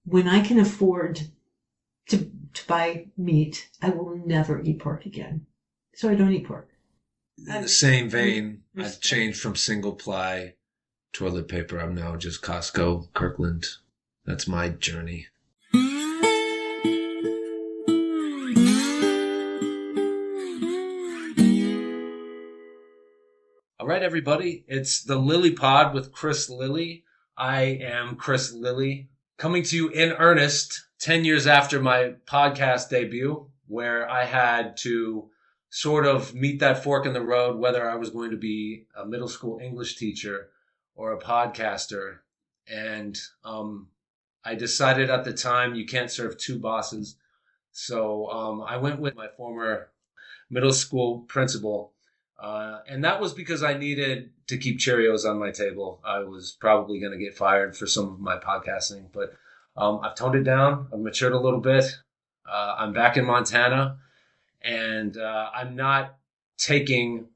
when I can afford to buy meat, I will never eat pork again. So I don't eat pork. In the same vein, I've changed from single ply toilet paper. I'm now just Costco, Kirkland. That's my journey. All right, everybody. It's the Lily Pod with Chris Lilly. I am Chris Lilly, coming to you in earnest 10 years after my podcast debut, where I had to sort of meet that fork in the road, whether I was going to be a middle school English teacher or a podcaster. And I decided at the time you can't serve two bosses. So I went with my former middle school principal. And that was because I needed to keep Cheerios on my table. I was probably going to get fired for some of my podcasting, but I've toned it down. I've matured a little bit. I'm back in Montana, and I'm not taking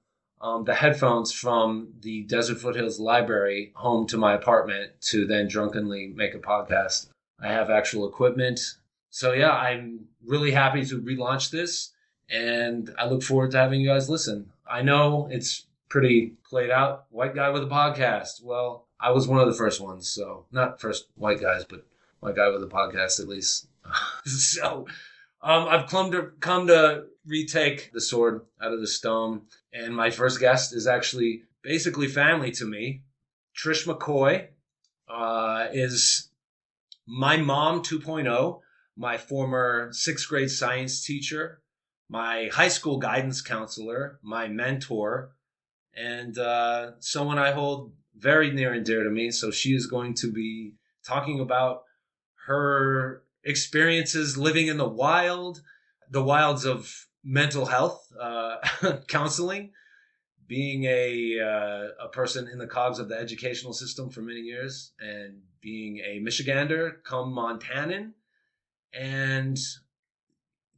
the headphones from the Desert Foothills Library home to my apartment to then drunkenly make a podcast. I have actual equipment. So yeah, I'm really happy to relaunch this, and I look forward to having you guys listen. I know it's pretty played out. White guy with a podcast. Well, I was one of the first ones. So not first white guys, but white guy with a podcast at least. So I've come to retake the sword out of the stone. And my first guest is actually basically family to me. Trish McCoy is my mom 2.0, my former 6th grade science teacher, my high school guidance counselor, my mentor, and someone I hold very near and dear to me. So she is going to be talking about her experiences living in the wilds of mental health, counseling, being a person in the cogs of the educational system for many years, and being a Michigander, come Montanan, and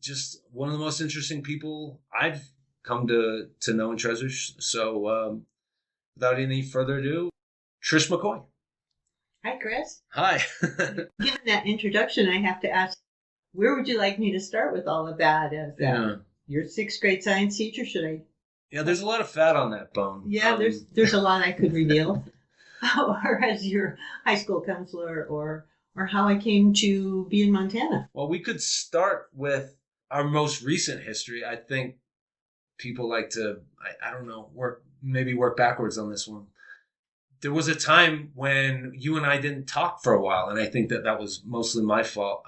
just one of the most interesting people I've come to know and treasure. So without any further ado, Trish McCoy. Hi, Chris. Hi. Given that introduction, I have to ask, where would you like me to start with all of that? As your 6th grade science teacher, should I? Yeah, there's a lot of fat on that bone. Yeah, there's a lot I could reveal. Or as your high school counselor, or how I came to be in Montana. Well, we could start with our most recent history. I think people like to, I don't know, work backwards on this one. There was a time when you and I didn't talk for a while, and I think that was mostly my fault.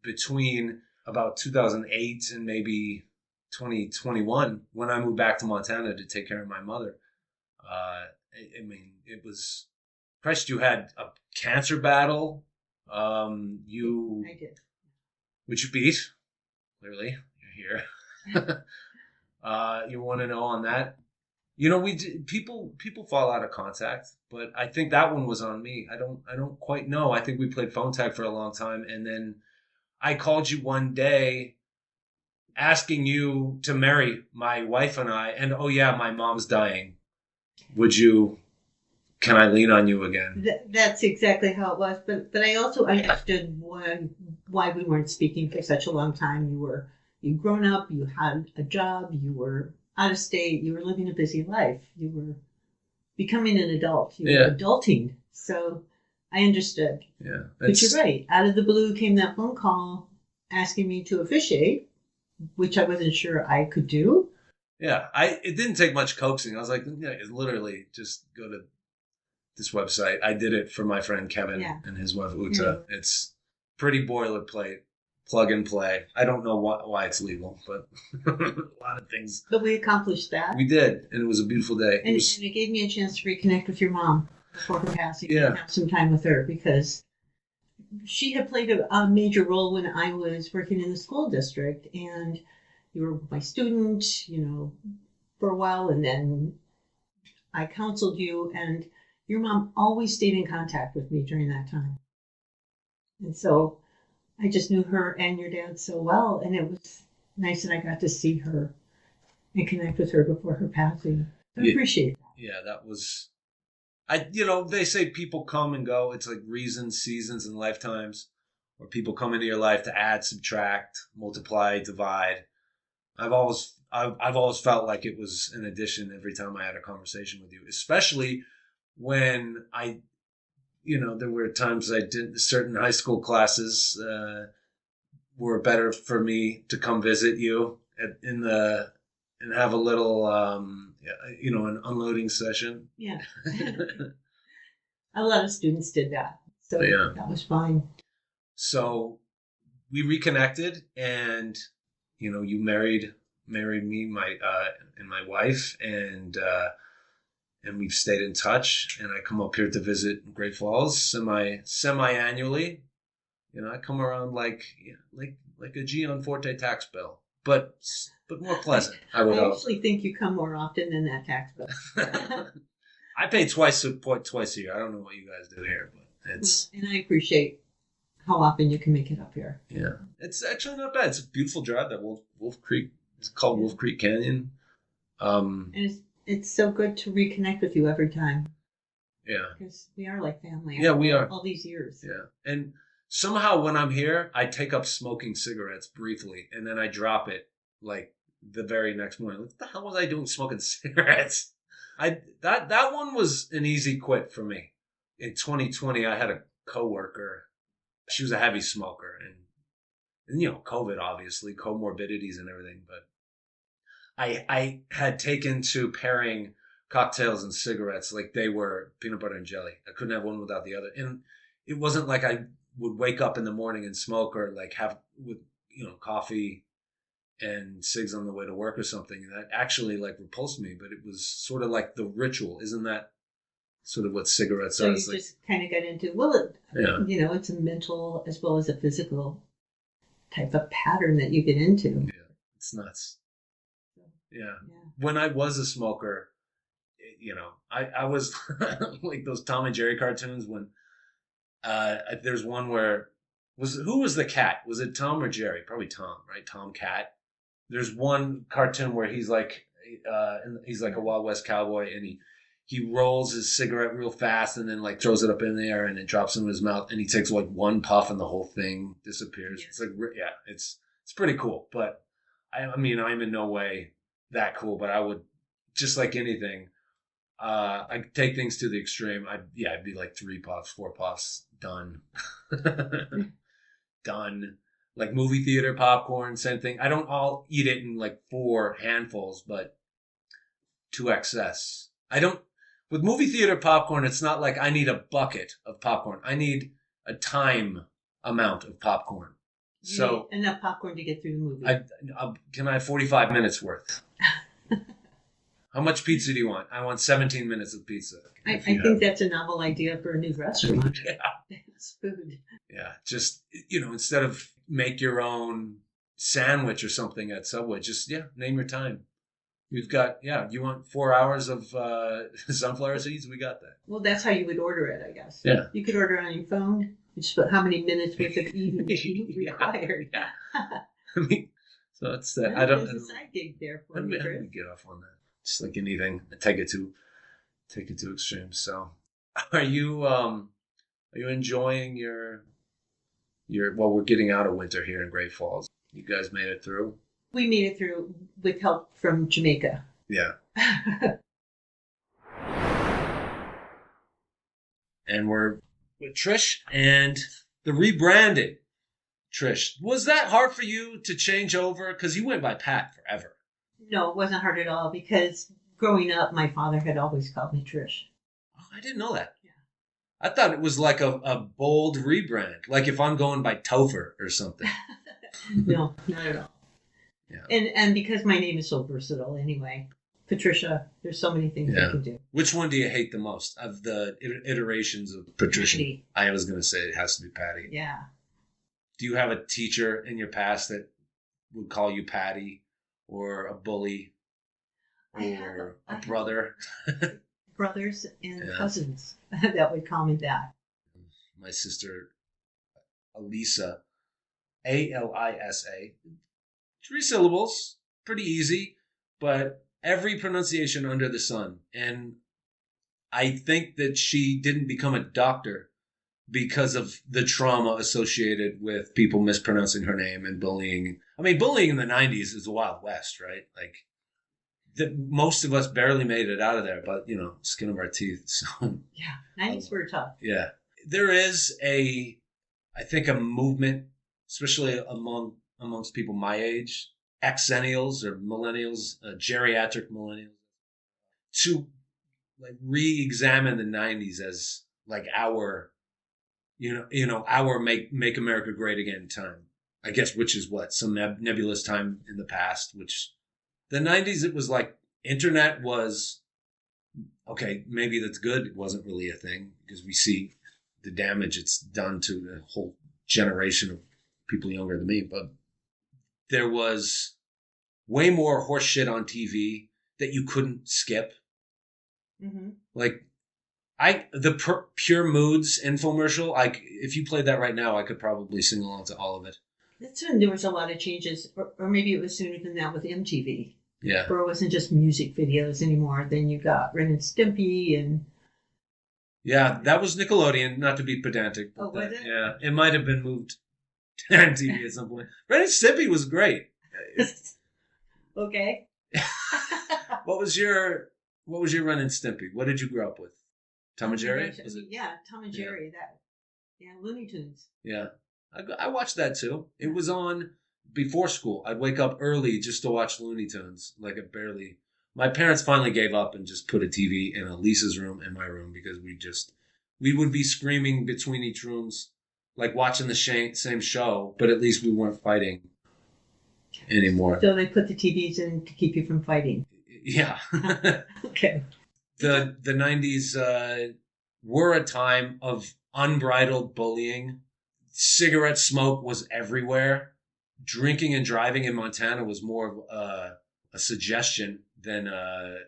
Between about 2008 and maybe 2021, when I moved back to Montana to take care of my mother, it was, Christ, you had a cancer battle. I did. Which you beat. Clearly, you're here. You want to know on that? You know, people fall out of contact, but I think that one was on me. I don't quite know. I think we played phone tag for a long time, and then I called you one day asking you to marry my wife and I, and oh yeah, my mom's dying. Can I lean on you again? That's exactly how it was, but I also understood why we weren't speaking for such a long time. You'd grown up, you had a job, you were out of state, you were living a busy life, you were becoming an adult, you were adulting. So I understood. Yeah. But you're right. Out of the blue came that phone call asking me to officiate, which I wasn't sure I could do. Yeah. It didn't take much coaxing. I was like, literally just go to this website. I did it for my friend Kevin and his wife Uta. Yeah. It's pretty boilerplate, plug and play. I don't know why it's legal, but a lot of things. But we accomplished that. We did, and it was a beautiful day. And it gave me a chance to reconnect with your mom before her passing. Yeah. And have some time with her, because she had played a major role when I was working in the school district, and you were my student, for a while, and then I counseled you, and your mom always stayed in contact with me during that time. And so I just knew her and your dad so well, and it was nice that I got to see her and connect with her before her passing. I appreciate that. Yeah, that was... they say people come and go. It's like reasons, seasons, and lifetimes. or people come into your life to add, subtract, multiply, divide. I've always felt like it was an addition every time I had a conversation with you, especially when there were times I did certain high school classes were better for me to come visit you and have a little, an unloading session. Yeah. A lot of students did that. So yeah, that was fine. So we reconnected, and, you married me, and my wife, and we've stayed in touch, and I come up here to visit Great Falls semi-annually. I come around like a Gianforte tax bill, but more pleasant. I actually think you come more often than that tax bill. I pay twice a year. I don't know what you guys do here, but it's. And I appreciate how often you can make it up here. Yeah, it's actually not bad. It's a beautiful drive. That Wolf Creek. It's called Wolf Creek Canyon. And it's so good to reconnect with you every time. Yeah, because we are like family. Yeah, we are. All these years. Yeah, and somehow when I'm here, I take up smoking cigarettes briefly, and then I drop it like the very next morning. What the hell was I doing smoking cigarettes? That one was an easy quit for me. In 2020, I had a coworker. She was a heavy smoker, and COVID, obviously, comorbidities and everything. But I had taken to pairing cocktails and cigarettes like they were peanut butter and jelly. I couldn't have one without the other. And it wasn't like I would wake up in the morning and smoke, or like have with coffee and cigs on the way to work or something. And that actually like repulsed me, but it was sort of like the ritual. Isn't that sort of what cigarettes are? So you just kind of got into, it's a mental as well as a physical type of pattern that you get into. Yeah, it's nuts. Yeah. When I was a smoker, I was like those Tom and Jerry cartoons when there's one where who was the cat? Was it Tom or Jerry? Probably Tom, right? Tom Cat. There's one cartoon where he's like a Wild West cowboy, and he rolls his cigarette real fast and then like throws it up in the air and it drops into his mouth, and he takes like one puff and the whole thing disappears. It's like, yeah, it's pretty cool. But I mean, I'm in no way that cool, but I would, just like anything, I take things to the extreme. I'd be like 3 puffs, 4 puffs, done. Done. Like movie theater popcorn, same thing. I don't all eat it in like 4 handfuls, but to excess. With movie theater popcorn, it's not like I need a bucket of popcorn. I need a time amount of popcorn. So enough popcorn to get through the movie. Can I have 45 minutes worth? How much pizza do you want? I want 17 minutes of pizza. I think that's a novel idea for a new restaurant. Yeah. It's food. Yeah. Just, instead of make your own sandwich or something at Subway, just, name your time. We've got, you want 4 hours of sunflower seeds? We got that. Well, that's how you would order it, I guess. Yeah. You could order it on your phone. You just put how many minutes worth of eating required. Yeah. I mean, so it's that. There's a side gig there for me, Chris. Let me get off on that. Just like anything, take it to extremes. So, are you enjoying your? Well, we're getting out of winter here in Great Falls. You guys made it through. We made it through with help from Jamaica. Yeah. And we're with Trish and the rebranding. Trish, was that hard for you to change over? Because you went by Pat forever. No, it wasn't hard at all, because growing up, my father had always called me Trish. Oh, I didn't know that. Yeah. I thought it was like a bold rebrand, like if I'm going by Topher or something. No, not at all. Yeah. And because my name is so versatile anyway, Patricia, there's so many things I can do. Which one do you hate the most of the iterations of Patricia? Patty. I was going to say it has to be Patty. Yeah. Do you have a teacher in your past that would call you Patty, or a bully, or a brother? Brothers and cousins that would call me that. My sister, Alisa, Alisa, 3 syllables, pretty easy, but every pronunciation under the sun. And I think that she didn't become a doctor because of the trauma associated with people mispronouncing her name and bullying. I mean, bullying in the 90s is the Wild West, right? Like, most of us barely made it out of there, but, skin of our teeth. So, yeah, 90s were tough. Yeah. There is I think, a movement, especially amongst people my age, exennials or millennials, geriatric millennials, to like re-examine the 90s as like our our make America great again time, I guess, which is what, some nebulous time in the past, which the 90s, it was like internet was, okay, maybe that's good. It wasn't really a thing because we see the damage it's done to the whole generation of people younger than me. But there was way more horse shit on TV that you couldn't skip. Mm-hmm. Like, the Pure Moods infomercial, if you played that right now, I could probably sing along to all of it. That's when there was a lot of changes, or maybe it was sooner than that with MTV. Yeah. Where it wasn't just music videos anymore. Then you got Ren and Stimpy and... Yeah, that was Nickelodeon, not to be pedantic. Oh, was it? Yeah, it might have been moved to MTV at some point. Ren and Stimpy was great. Okay. What was your Ren and Stimpy? What did you grow up with? Tom and Jerry? Was it? Yeah, Tom and Jerry. Yeah, Looney Tunes. Yeah, I watched that too. It was on before school. I'd wake up early just to watch Looney Tunes. Like, my parents finally gave up and just put a TV in Lisa's room and my room because we would be screaming between each rooms, like watching the same show, but at least we weren't fighting anymore. So they put the TVs in to keep you from fighting. Yeah. Okay. The 90s were a time of unbridled bullying. Cigarette smoke was everywhere. Drinking and driving in Montana was more of a suggestion than a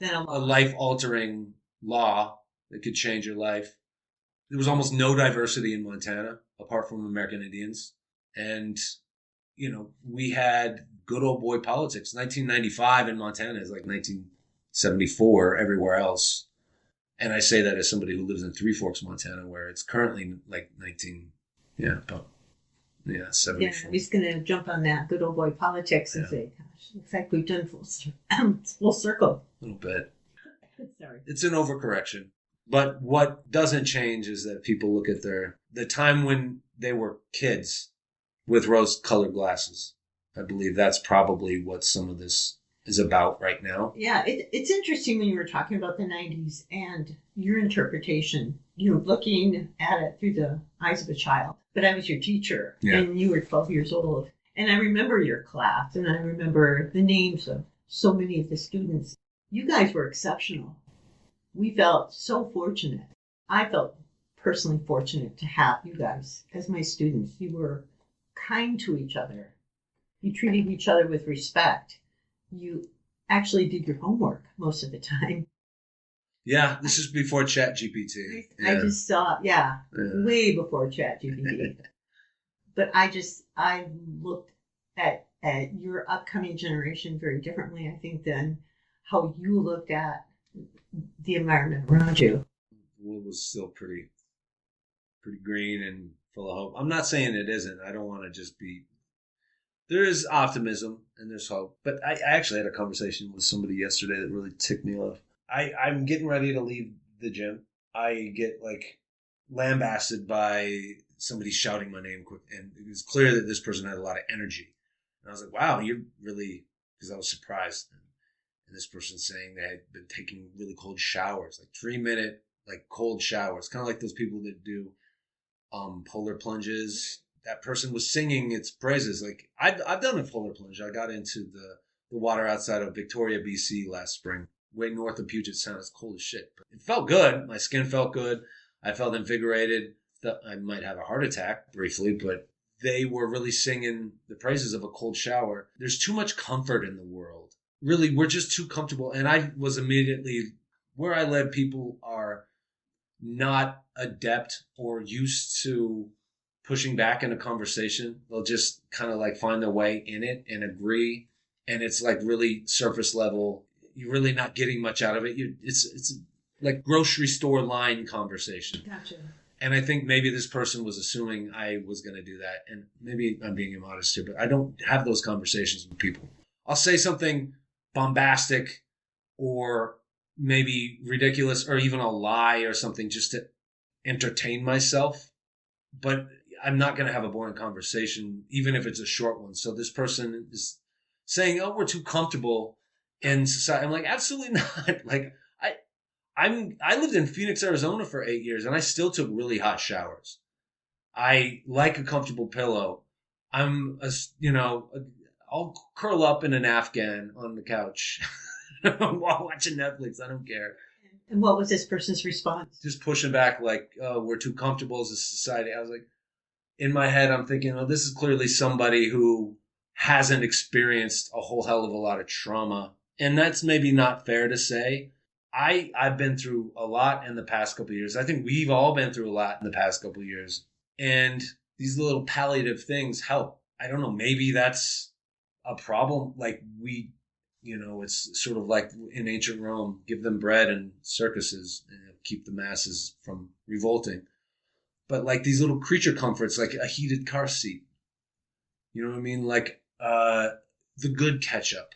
life-altering law that could change your life. There was almost no diversity in Montana, apart from American Indians. And, we had good old boy politics. 1995 in Montana is like 1974 everywhere else. And I say that as somebody who lives in Three Forks, Montana, where it's currently like 74. Yeah, I was going to jump on that good old boy politics and say, gosh, looks like we've done full circle. A little bit. Sorry. It's an overcorrection. But what doesn't change is that people look at the time when they were kids with rose-colored glasses. I believe that's probably what some of this is about right now. Yeah, it's interesting when you were talking about the 90s and your interpretation, looking at it through the eyes of a child. But I was your teacher, and you were 12 years old. And I remember your class, and I remember the names of so many of the students. You guys were exceptional. We felt so fortunate. I felt personally fortunate to have you guys as my students. You were kind to each other. You treated each other with respect. You actually did your homework most of the time. Yeah, this is before ChatGPT. I just saw, way before ChatGPT. But I looked at your upcoming generation very differently, I think, than how you looked at the environment around you. The world was still pretty green and full of hope. I'm not saying it isn't. I don't want to just be... There is optimism and there's hope. But I actually had a conversation with somebody yesterday that really ticked me off. I'm getting ready to leave the gym. I get lambasted by somebody shouting my name quick, and it was clear that this person had a lot of energy. And I was like, wow, you're really... Because I was surprised. And this person saying they had been taking really cold showers, 3-minute cold showers, kind of like those people that do polar plunges. That person was singing its praises. I've done a polar plunge. I got into the water outside of Victoria, BC last spring, way north of Puget Sound. It's cold as shit. But it felt good. My skin felt good. I felt invigorated. I might have a heart attack briefly, but they were really singing the praises of a cold shower. There's too much comfort in the world. Really, we're just too comfortable. And I was immediately, where I live, people are not adept or used to pushing back in a conversation. They'll just kind of find their way in it and agree. And it's really surface level. You're really not getting much out of it. It's like grocery store line conversation. Gotcha. And I think maybe this person was assuming I was going to do that. And maybe I'm being immodest here, but I don't have those conversations with people. I'll say something bombastic or maybe ridiculous or even a lie or something just to entertain myself. But I'm not going to have a boring conversation, even if it's a short one. So this person is saying, oh, we're too comfortable in society. I'm like, absolutely not. Like, I lived in Phoenix, Arizona for 8 years, and I still took really hot showers. I like a comfortable pillow. I'll curl up in an Afghan on the couch while watching Netflix. I don't care. And what was this person's response? Just pushing back like, oh, we're too comfortable as a society. I was like, in my head, I'm thinking, oh, this is clearly somebody who hasn't experienced a whole hell of a lot of trauma. And that's maybe not fair to say. I've been through a lot in the past couple of years. I think we've all been through a lot in the past couple of years. And these little palliative things help. I don't know, maybe that's a problem. Like it's sort of like in ancient Rome, give them bread and circuses and keep the masses from revolting. But like these little creature comforts, like a heated car seat. You know what I mean? Like the good ketchup.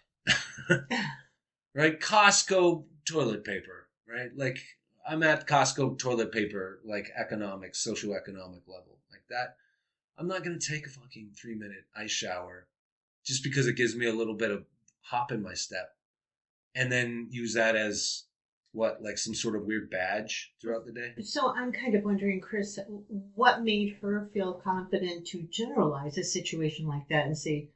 Right? Costco toilet paper, right? Like I'm at Costco toilet paper, like socioeconomic level, like that. I'm not going to take a fucking 3-minute ice shower just because it gives me a little bit of hop in my step and then use that as like some sort of weird badge throughout the day. So I'm kind of wondering, Chris, what made her feel confident to generalize a situation like that and say,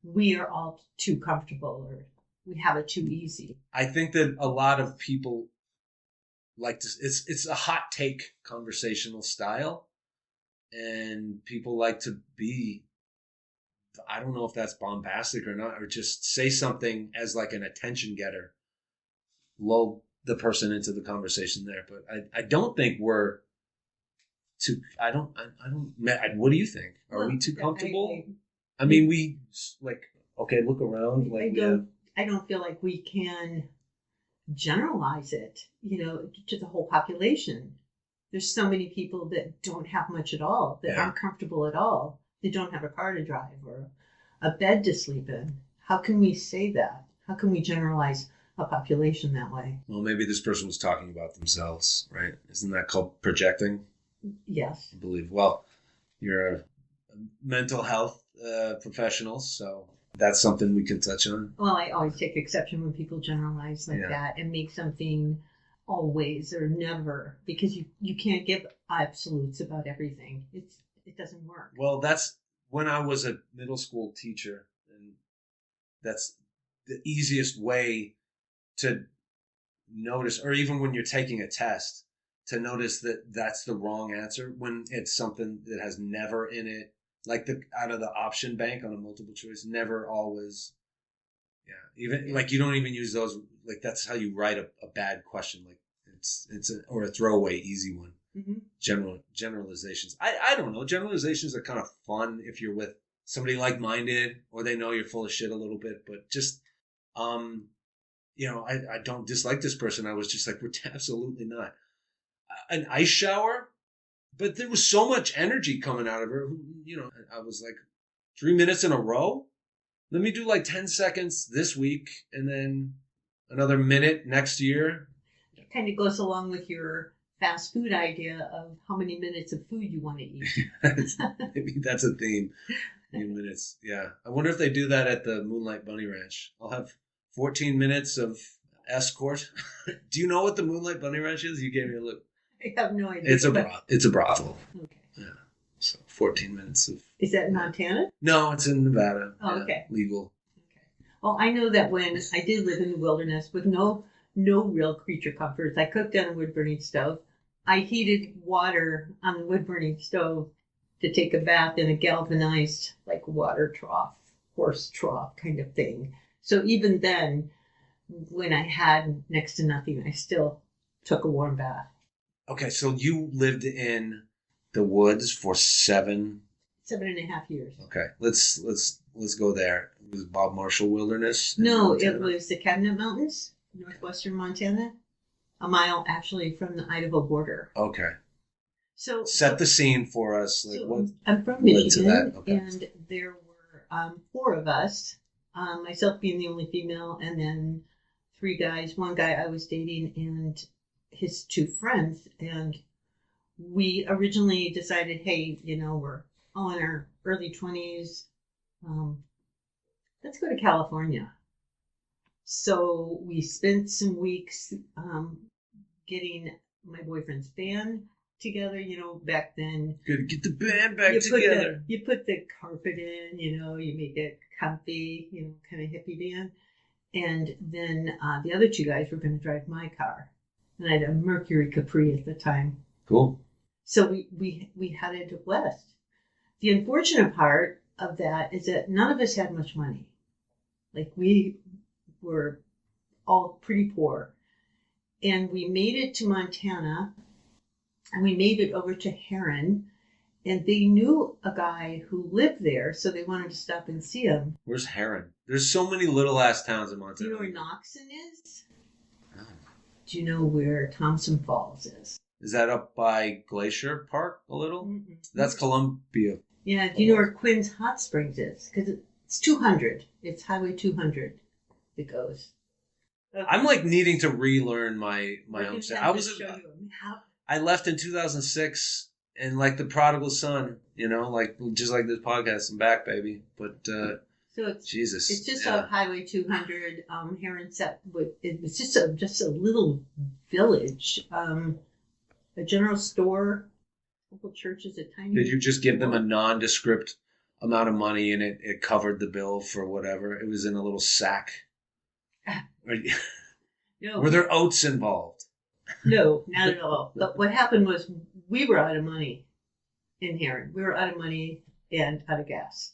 we are all too comfortable or we have it too easy? I think that a lot of people like to, it's a hot take conversational style, and people like to be, I don't know if that's bombastic or not, or just say something as like an attention getter, lull the person into the conversation there. But I don't think we're too, what do you think? Are we too comfortable? I mean, we like, okay, look around. Like, I don't feel like we can generalize it, to the whole population. There's so many people that don't have much at all, that aren't comfortable at all. They don't have a car to drive or a bed to sleep in. How can we say that? How can we generalize a population that way? Well, maybe this person was talking about themselves, right? Isn't that called projecting? Yes. I believe. Well, you're a mental health professional, so that's something we can touch on. Well, I always take exception when people generalize like that and make something always or never, because you can't give absolutes about everything. It doesn't work. Well, that's when I was a middle school teacher, and that's the easiest way to notice, or even when you're taking a test, to notice that that's the wrong answer when it's something that has never in it. Like out of the option bank on a multiple choice, never, always. Yeah. Even like you don't even use those. Like that's how you write a bad question. Like it's a throwaway easy one. Mm-hmm. Generalizations. I don't know. Generalizations are kind of fun if you're with somebody like-minded or they know you're full of shit a little bit. But just, I don't dislike this person. I was just like, we're absolutely not. An ice shower. But there was so much energy coming out of her. I was like, 3 minutes in a row? Let me do like 10 seconds this week and then another minute next year. It kind of goes along with your fast food idea of how many minutes of food you want to eat. Maybe that's a theme. Minutes. Yeah. I wonder if they do that at the Moonlight Bunny Ranch. I'll have 14 minutes of escort. Do you know what the Moonlight Bunny Ranch is? You gave me a look. I have no idea. It's a brothel. Okay. Yeah. So 14 minutes of. Is that in Montana? No, it's in Nevada. Oh, okay. Legal. Okay. Well, I know that when I did live in the wilderness with no real creature comforts, I cooked on a wood burning stove. I heated water on the wood burning stove to take a bath in a galvanized like water trough, horse trough kind of thing. So even then, when I had next to nothing, I still took a warm bath. Okay, so you lived in the woods for 7.5 years. Okay, let's go there. It was Bob Marshall Wilderness? No, Montana. It was the Cabinet Mountains, northwestern Montana, a mile actually from the Idaho border. Okay. So set the scene for us. Like, so what I'm from led to Michigan, that? Okay. and there were 4 of us, myself being the only female, and then 3 guys. One guy I was dating, and his 2 friends. And we originally decided, hey, we're all in our early 20s. Let's go to California. So we spent some weeks getting my boyfriend's band together. Back then, Good to get the band back together. You put the carpet in, you make it comfy, kind of hippie band. And then the other 2 guys were going to drive my car. And I had a Mercury Capri at the time. Cool. So we headed west. The unfortunate part of that is that none of us had much money. Like, we were all pretty poor. And we made it to Montana, and we made it over to Heron, and they knew a guy who lived there, so they wanted to stop and see him. Where's Heron? There's so many little ass towns in Montana. Do you know where Noxon is? Oh. Do you know where Thompson Falls is? Is that up by Glacier Park a little? Mm-hmm. That's Columbia. Yeah, do you know where Quinn's Hot Springs is? Because it's 200. It's Highway 200 that goes. Okay. I'm like needing to relearn my own stuff. I left in 2006 and like the prodigal son, like just like this podcast, I'm back, baby. But so it's Jesus, it's just off Highway 200. Heron set, it was just a little village, a general store, a couple churches, a tiny. Did you just give them a nondescript amount of money and it covered the bill for whatever? It was in a little sack. No. Were there oats involved? No, not at all. But what happened was we were out of money in Heron. We were out of money and out of gas.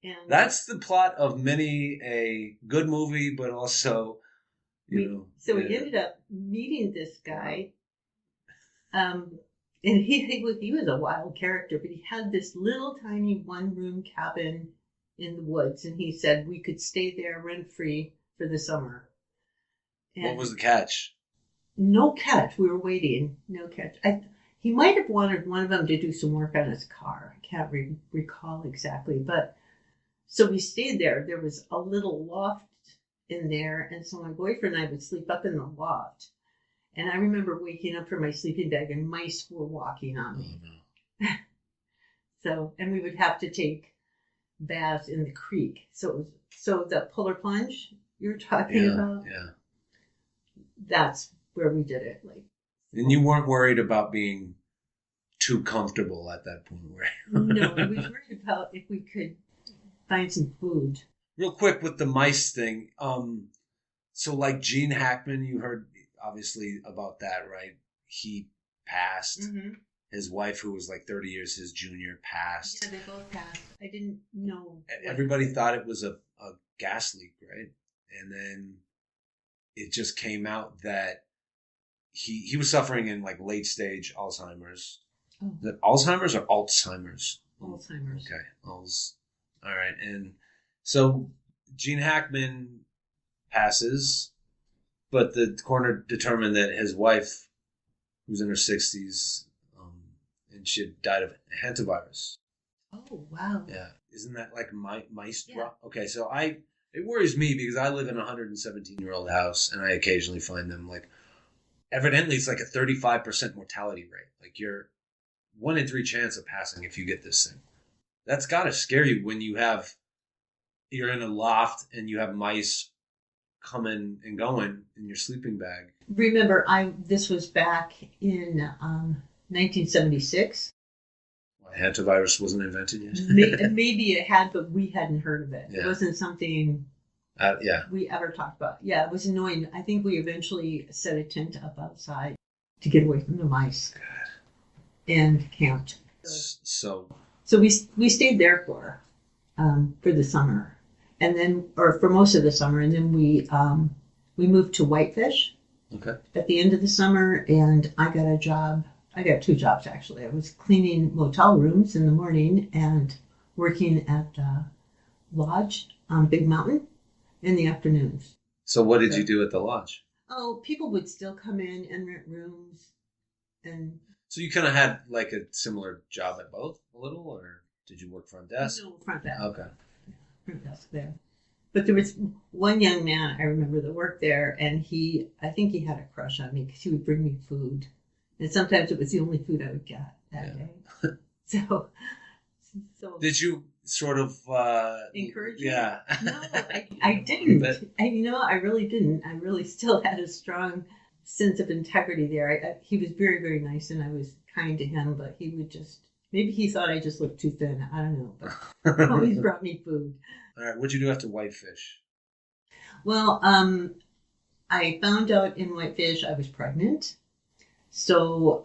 And that's the plot of many a good movie, but also, we ended up meeting this guy. And he was a wild character, but he had this little tiny 1-room cabin in the woods, and he said we could stay there rent-free for the summer. And what was the catch? No catch. We were waiting. No catch. He might have wanted one of them to do some work on his car. I can't recall exactly. But so we stayed there. There was a little loft in there. And so my boyfriend and I would sleep up in the loft. And I remember waking up from my sleeping bag and mice were walking on me. Oh, no. And we would have to take baths in the creek. So the polar plunge you're talking about? Yeah. That's where we did it. And you weren't worried about being too comfortable at that point, right? No, we was worried about if we could find some food. Real quick with the mice thing. So like Gene Hackman, you heard obviously about that, right? He passed. Mm-hmm. His wife, who was like 30 years his junior, passed. Yeah, they both passed. I didn't know. Everybody thought it was a gas leak, right? And then it just came out that he was suffering in like late stage Alzheimer's. Oh. Is it Alzheimer's or Alzheimer's? Alzheimer's. Okay. All right. And so Gene Hackman passes, but the coroner determined that his wife, who's in her 60s, and she had died of hantavirus. Oh, wow. Yeah. Isn't that like mice drop? Okay, so it worries me because I live in a 117-year-old house, and I occasionally find them like, evidently it's like a 35% mortality rate. Like you're 1 in 3 chance of passing if you get this thing. That's got to scare you when you're in a loft and you have mice coming and going in your sleeping bag. Remember, this was back in 1976. Hantavirus wasn't invented yet? Maybe it had, but we hadn't heard of it. Yeah. It wasn't something we ever talked about. Yeah, it was annoying. I think we eventually set a tent up outside to get away from the mice. God. And camped. So we stayed there for the summer, and then, or for most of the summer, and then we moved to Whitefish. Okay. At the end of the summer, and I got a job. I got 2 jobs, actually. I was cleaning motel rooms in the morning and working at the lodge on Big Mountain in the afternoons. So what did you do at the lodge? Oh, people would still come in and rent rooms. So you kind of had like a similar job at both, a little, or did you work front desk? No, front desk. Okay. Front desk there. But there was one young man I remember that worked there, and I think he had a crush on me because he would bring me food. And sometimes it was the only food I would get that day. So did you sort of encourage him? Yeah. No, I didn't. I really didn't. I really still had a strong sense of integrity there. He was very, very nice, and I was kind to him, but he would just, maybe he thought I just looked too thin. I don't know, but he always brought me food. All right, what'd you do after Whitefish? Well, I found out in Whitefish I was pregnant, so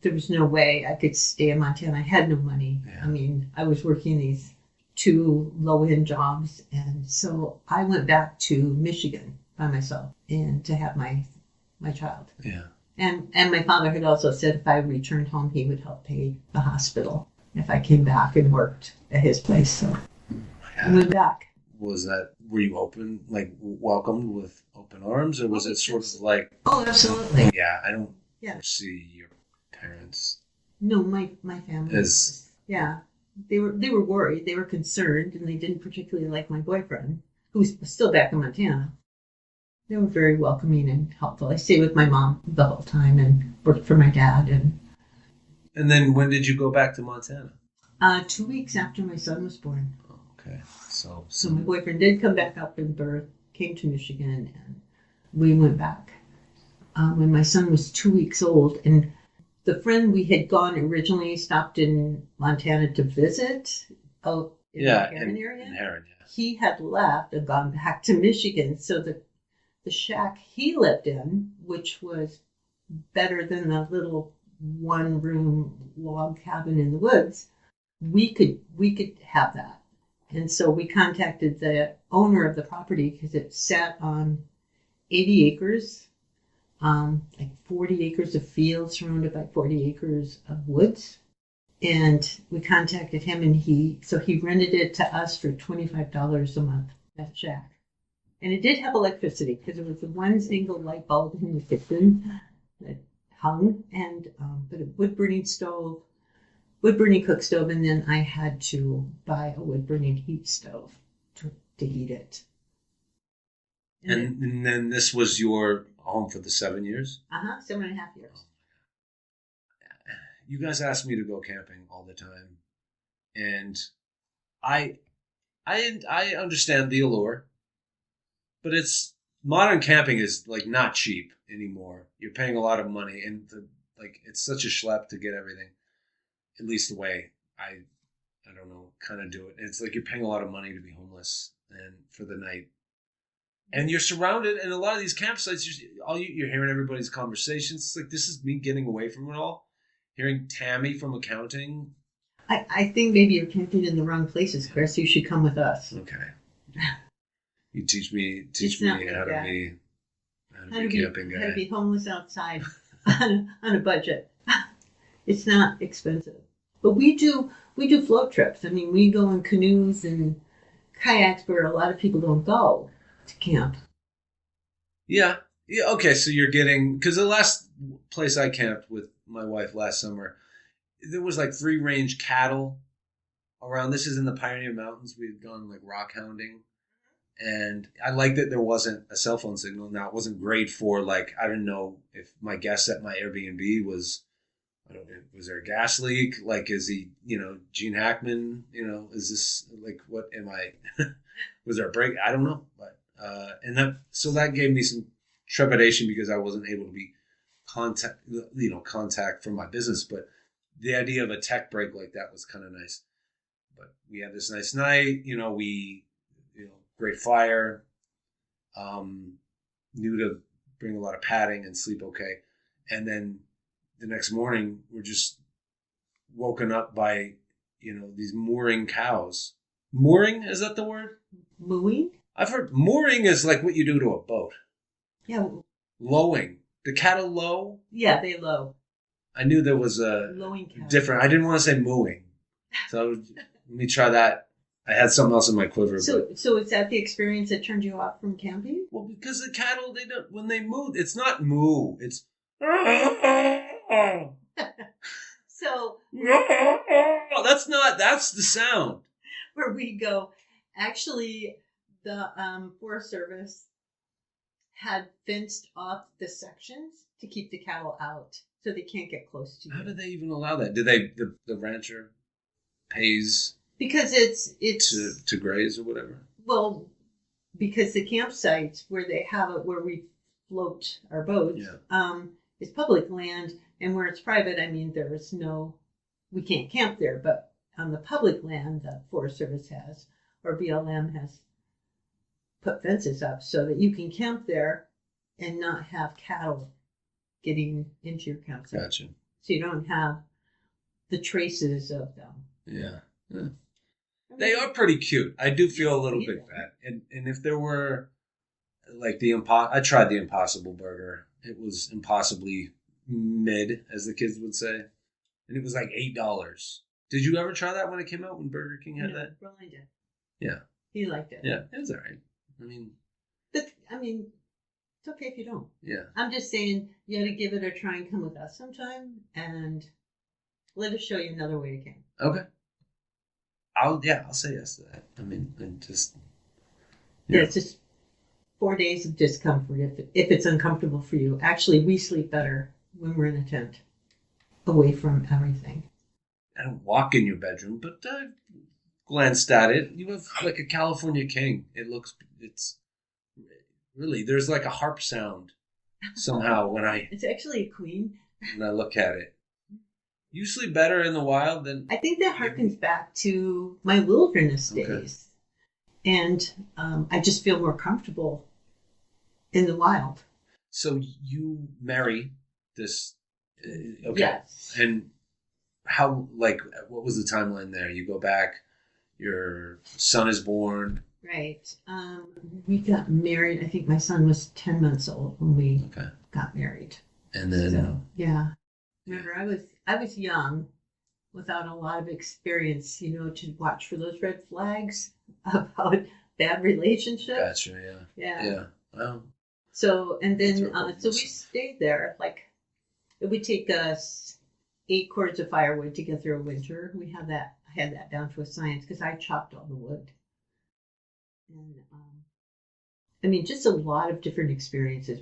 there was no way I could stay in Montana. I had no money. Yeah. I mean, I was working these 2 low-end jobs, and so I went back to Michigan by myself and to have my child. Yeah. And my father had also said if I returned home, he would help pay the hospital if I came back and worked at his place. So I went back. Were you open, like welcomed with open arms, or was it sort of like? Oh, absolutely. Yeah, I don't see your parents. No, my family. Yeah, they were worried. They were concerned, and they didn't particularly like my boyfriend, who was still back in Montana. They were very welcoming and helpful. I stayed with my mom the whole time and worked for my dad. And then when did you go back to Montana? 2 weeks after my son was born. Oh, okay. So my boyfriend did come back up in birth, came to Michigan, and we went back. When my son was 2 weeks old, and the friend we had gone originally stopped in Montana to visit. In the Heron area. In Heron, yeah. He had left and gone back to Michigan, so the shack he lived in, which was better than the little 1-room log cabin in the woods, we could have that. And so we contacted the owner of the property because it sat on 80 acres, like 40 acres of fields surrounded by 40 acres of woods. And we contacted him, and he rented it to us for $25 a month, that shack. And it did have electricity because there was one single light bulb in the kitchen that hung, and but a wood-burning cook stove, and then I had to buy a wood-burning heat stove to heat it. And then this was your home for the 7 years? 7.5 years. You guys asked me to go camping all the time, and I understand the allure. But modern camping is like not cheap anymore. You're paying a lot of money, and it's such a schlep to get everything. At least the way I don't know, kind of do it. It's like you're paying a lot of money to be homeless and for the night, and you're surrounded. And a lot of these campsites, you're hearing everybody's conversations. It's like this is me getting away from it all. Hearing Tammy from accounting. I think maybe you're camping in the wrong places, Chris. You should come with us. Okay. You teach me how to be camping guy. How to be homeless outside on a budget. It's not expensive, but we do float trips. I mean, we go in canoes and kayaks where a lot of people don't go to camp. Yeah. Okay, so you're getting, because the last place I camped with my wife last summer, there was like 3-range cattle around. This is in the Pioneer Mountains. We had gone like rock hounding. And I liked that there wasn't a cell phone signal. Now, it wasn't great for, like, I don't know if my guest at my Airbnb was there a gas leak? Like, is he, Gene Hackman? Is this, like, what am I, was there a break? I don't know. But, so that gave me some trepidation because I wasn't able to be contact from my business. But the idea of a tech break like that was kind of nice. But we had this nice night, great fire, knew to bring a lot of padding and sleep okay. And then the next morning, we're just woken up by, these mooring cows. Mooring, is that the word? Mooing? I've heard mooring is like what you do to a boat. Yeah. Lowing. The cattle low? Yeah, they low. I knew there was a different, I didn't want to say mooing. So let me try that. I had something else in my quiver. So is that the experience that turned you off from camping? Well, because the cattle, when they moo, it's not moo. It's So that's the sound. where we go, actually, the Forest Service had fenced off the sections to keep the cattle out, so they can't get close to you. How did they even allow that? Did they the rancher pays Because it's to graze or whatever? Well, because the campsites where they have it, where we float our boats, is public land, and where it's private, I mean, we can't camp there. But on the public land, the Forest Service has, or BLM has, put fences up so that you can camp there and not have cattle getting into your campsite. Gotcha. So you don't have the traces of them. Yeah. They are pretty cute. I do feel a little bit bad. And if there were, like, I tried the Impossible Burger. It was impossibly mid, as the kids would say. And it was like $8. Did you ever try that when it came out, when Burger King had that? Brian did. Yeah. He liked it. Yeah, it was all right. I mean, it's okay if you don't. Yeah. I'm just saying you got to give it a try and come with us sometime, and let us show you another way to camp. Okay. I'll say yes to that. I mean, and just it's just 4 days of discomfort if it's uncomfortable for you. Actually, we sleep better when we're in a tent, away from everything. I don't walk in your bedroom, but I glanced at it. You have like a California king. It's really, there's like a harp sound somehow when It's actually a queen. When I look at it. You sleep better in the wild than... I think that harkens back to my wilderness days. And I just feel more comfortable in the wild. So you marry this... okay. Yes. And how, like, what was the timeline there? You go back, your son is born. Right. We got married. I think my son was 10 months old when we got married. And then... So, yeah. Remember, I was young, without a lot of experience, to watch for those red flags about bad relationships. Gotcha, yeah. Yeah. Well. So, and then, so we stayed there. Like, it would take us 8 cords of firewood to get through a winter. I had that down to a science because I chopped all the wood. And, I mean, just a lot of different experiences.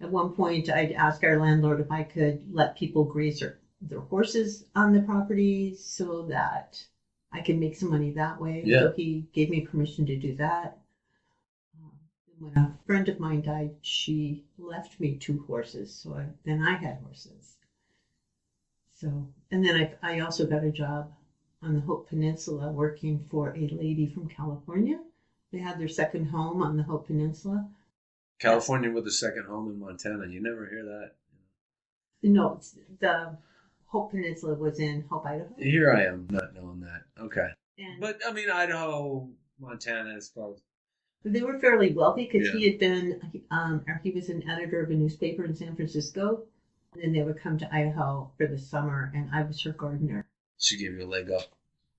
At one point, I'd ask our landlord if I could let people graze their horses on the property so that I could make some money that way. Yeah. So he gave me permission to do that. When a friend of mine died, she left me 2 horses. So then I had horses. So, and then I also got a job on the Hope Peninsula working for a lady from California. They had their second home on the Hope Peninsula. California with a second home in Montana. You never hear that. No, the Hope Peninsula was in Hope, Idaho. Here I am, not knowing that. Okay. But I mean, Idaho, Montana is close. They were fairly wealthy because he had been, he was an editor of a newspaper in San Francisco. And then they would come to Idaho for the summer, and I was her gardener. She gave you a leg up.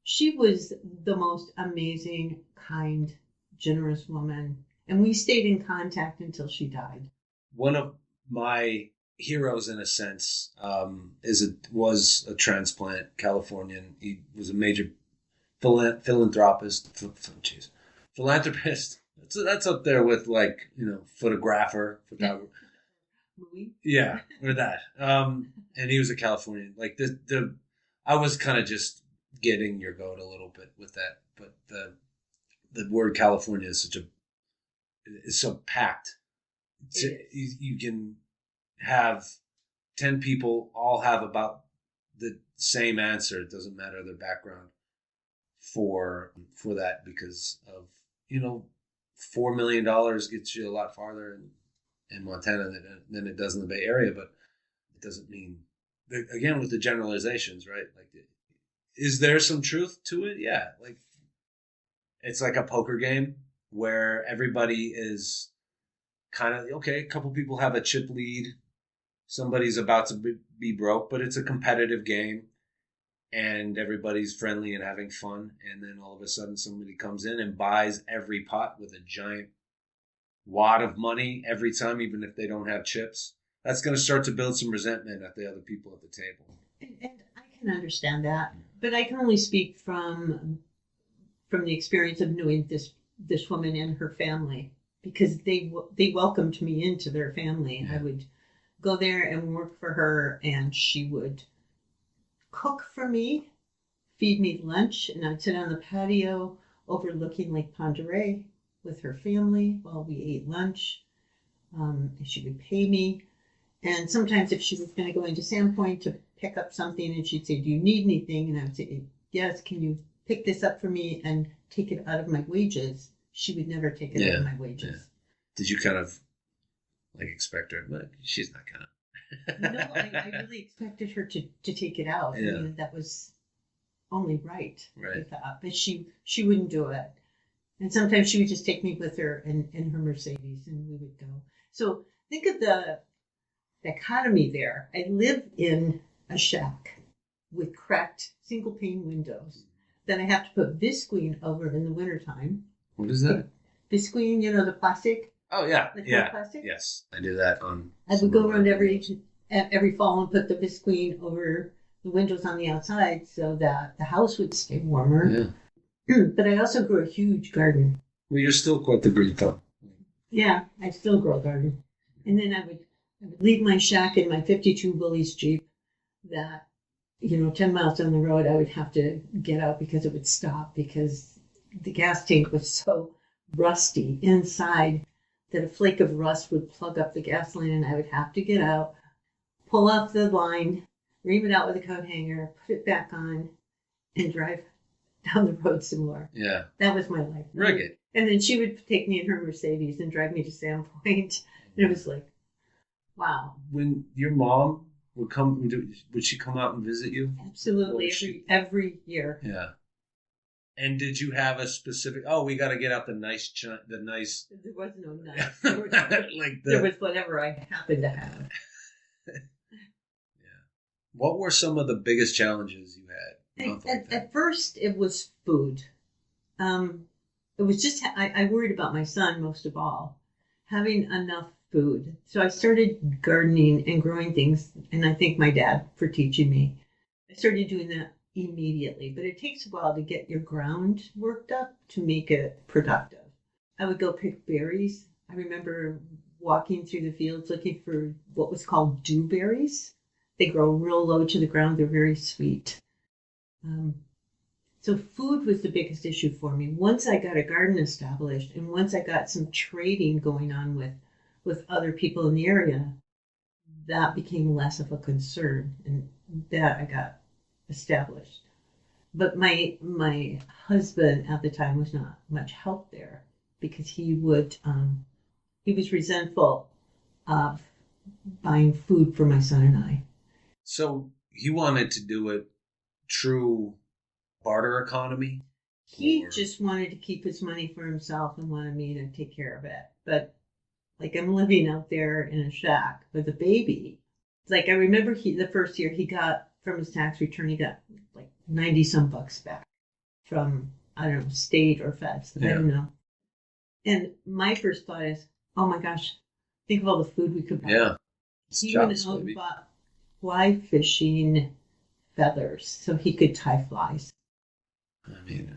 She was the most amazing, kind, generous woman. And we stayed in contact until she died. One of my heroes, in a sense, was a transplant Californian. He was a major philanthropist. Philanthropist. That's up there with, like, photographer. Yeah, or that. And he was a Californian. Like I was kind of just getting your goat a little bit with that, but the word California is so packed. You can have 10 people all have about the same answer. It doesn't matter their background for that, because of $4 million gets you a lot farther in Montana than it does in the Bay Area. But it doesn't mean, again, with the generalizations, right? Like, is there some truth to it? Yeah, like it's like a poker game where everybody is kind of, okay, a couple people have a chip lead. Somebody's about to be broke, but it's a competitive game and everybody's friendly and having fun. And then all of a sudden somebody comes in and buys every pot with a giant wad of money every time, even if they don't have chips. That's going to start to build some resentment at the other people at the table. And I can understand that, but I can only speak from the experience of knowing this woman and her family, because they welcomed me into their family. Yeah. I would go there and work for her, and she would cook for me, feed me lunch, and I'd sit on the patio overlooking Lake Ponderay with her family while we ate lunch. And she would pay me. And sometimes if she was going to go into Sandpoint to pick up something, and she'd say, "Do you need anything?" And I would say, "Yes, can you pick this up for me and take it out of my wages?" She would never take it out of my wages. Yeah. Did you kind of expect her? But she's not gonna. No, I really expected her to take it out. Yeah. I mean, that was only right. Right. I thought, but she wouldn't do it. And sometimes she would just take me with her in her Mercedes, and we would go. So think of the dichotomy there. I live in a shack with cracked single pane windows. Then I have to put visqueen over in the wintertime. What is that? Visqueen, the plastic. Oh yeah, The plastic? Yes, I do that on. I would go around every fall and put the visqueen over the windows on the outside so that the house would stay warmer. Yeah. But I also grew a huge garden. Well, you're still quite the green thumb. Yeah, I still grow a garden. And then I would leave my shack in my 52 Willys Jeep that, 10 miles down the road, I would have to get out because it would stop because the gas tank was so rusty inside that a flake of rust would plug up the gas line, and I would have to get out, pull off the line, ream it out with a coat hanger, put it back on, and drive down the road some more. Yeah. That was my life. Rugged. And then she would take me in her Mercedes and drive me to Sandpoint. And it was like, wow. When your mom would come, would she come out and visit you? Absolutely. Every year. Yeah. And did you have a specific? Oh, we got to get out the nice. There was no nice. There was whatever I happened to have. Yeah. What were some of the biggest challenges you had? At first, it was food. It was just I worried about my son most of all, having enough food. So I started gardening and growing things, and I thank my dad for teaching me. I started doing that immediately, but it takes a while to get your ground worked up to make it productive. I would go pick berries. I remember walking through the fields looking for what was called dewberries. They grow real low to the ground. They're very sweet. So food was the biggest issue for me. Once I got a garden established, and once I got some trading going on with other people in the area, that became less of a concern, and that I got established. But my husband at the time was not much help there because he was resentful of buying food for my son and I. So he wanted to do it true barter economy? He just wanted to keep his money for himself and wanted me to take care of it. But I'm living out there in a shack with a baby. I remember the first year he got from his tax return, he got 90 some bucks back from, I don't know, state or feds. Yeah. I don't know. And my first thought is, oh my gosh, think of all the food we could buy. Yeah. He went out and bought fly fishing feathers so he could tie flies. I mean,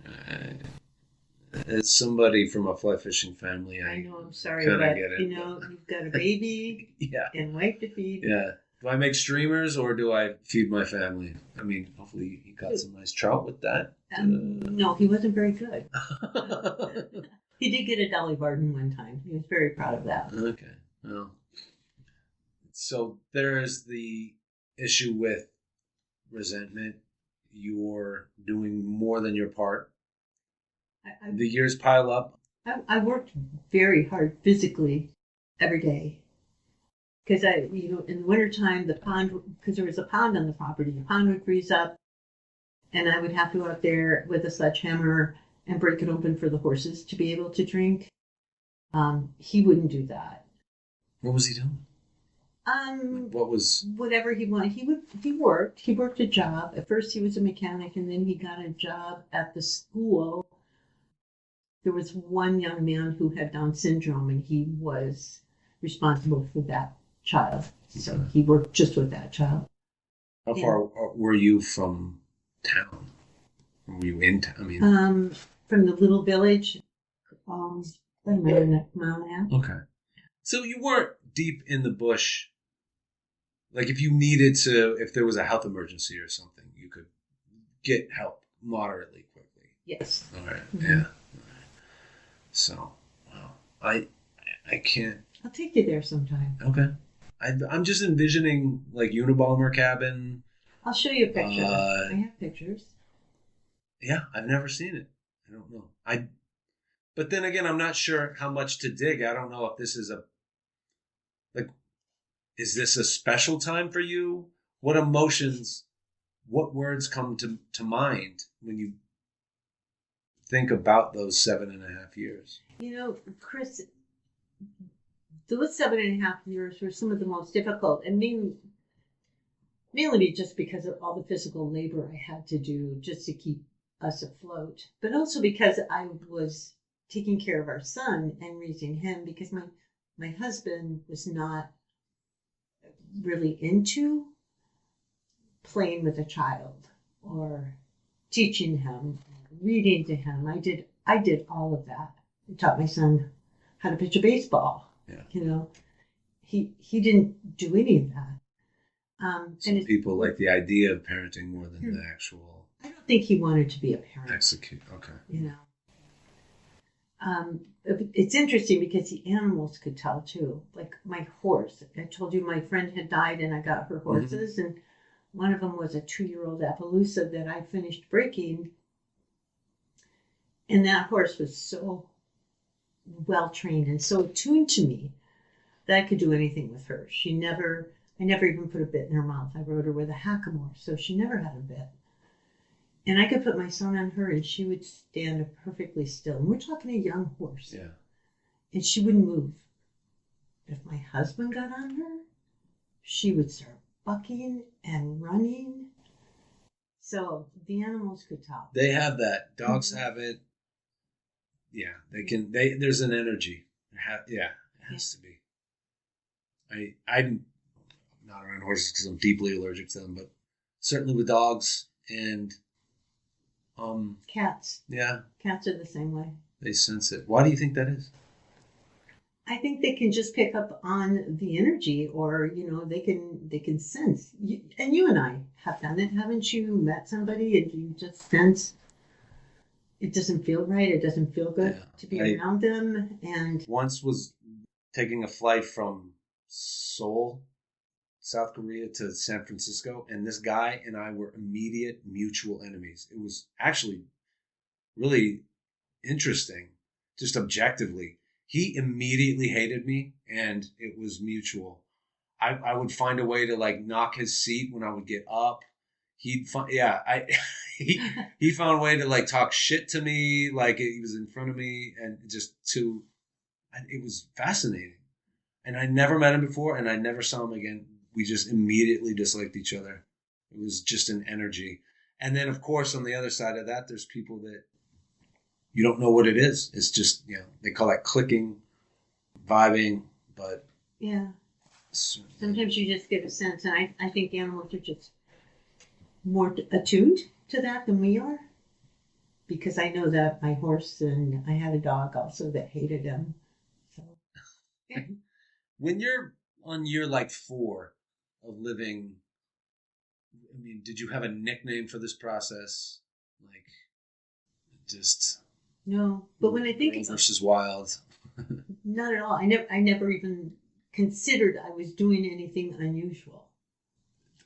as somebody from a fly fishing family, I know, I'm sorry, but get it. You've got a baby yeah. and wife to feed. Yeah. Do I make streamers or do I feed my family? I mean, hopefully he got some nice trout with that. No, he wasn't very good. He did get a Dolly Varden one time. He was very proud of that. Okay. Well, so there is the issue with resentment. You're doing more than your part. The years pile up. I worked very hard physically every day. Because in the wintertime, the pond, because there was a pond on the property, the pond would freeze up, and I would have to go out there with a sledgehammer and break it open for the horses to be able to drink. He wouldn't do that. What was he doing? What was whatever he wanted. He worked a job. At first he was a mechanic, and then he got a job at the school. There was one young man who had Down syndrome, and he was responsible for that child. So he worked just with that child. How far were you from town? Were you in town? I mean, from the little village, about a mile and a half. Okay. So you weren't deep in the bush. Like if you needed to, if there was a health emergency or something, you could get help moderately quickly. Yes. All right. Mm-hmm. Yeah. All right. So, wow. I can't. I'll take you there sometime. Okay. I'm just envisioning like Unabomber cabin. I'll show you a picture. I have pictures. Yeah, I've never seen it. I don't know. But then again, I'm not sure how much to dig. I don't know if this is is this a special time for you? What emotions, what words come to mind when you think about those 7.5 years? You know, Chris, those 7.5 years were some of the most difficult, and mainly just because of all the physical labor I had to do just to keep us afloat, but also because I was taking care of our son and raising him, because my husband was not really into playing with a child or teaching him, reading to him. I did all of that. I taught my son how to pitch a baseball. Yeah. You know, he didn't do any of that. Some people like the idea of parenting more than the actual. I don't think he wanted to be a parent. Execute. Okay. You know. It's interesting because the animals could tell too. Like my horse. I told you my friend had died and I got her horses, and one of them was a 2-year-old Appaloosa that I finished breaking. And that horse was so well trained and so attuned to me that I could do anything with her. I never even put a bit in her mouth. I rode her with a hackamore, so she never had a bit. And I could put my son on her and she would stand perfectly still. And we're talking a young horse. Yeah. And she wouldn't move. If my husband got on her, she would start bucking and running. So the animals could tell. They have that. Dogs have it. Yeah, they can. There's an energy. It has to be. I'm not around horses because I'm deeply allergic to them, but certainly with dogs and cats. Yeah, cats are the same way. They sense it. Why do you think that is? I think they can just pick up on the energy, or they can sense. And you and I have done it, haven't you? Met somebody and you just sense it doesn't feel right. It doesn't feel good to be around them. And once was taking a flight from Seoul, South Korea, to San Francisco, and this guy and I were immediate mutual enemies. It was actually really interesting, just objectively. He immediately hated me, and it was mutual. I would find a way to knock his seat when I would get up. He found a way to talk shit to me, like he was in front of me, and it was fascinating. And I never met him before, and I never saw him again. We just immediately disliked each other. It was just an energy. And then, of course, on the other side of that, there's people that you don't know what it is. It's just, they call that clicking, vibing, but... Yeah. Sometimes you just get a sense, and I think animals are just more attuned to that than we are. Because I know that my horse, and I had a dog also that hated him. So, yeah. When you're on year 4 of living, I mean, did you have a nickname for this process? No, but when I think it's versus wild. Not at all. I never even considered I was doing anything unusual.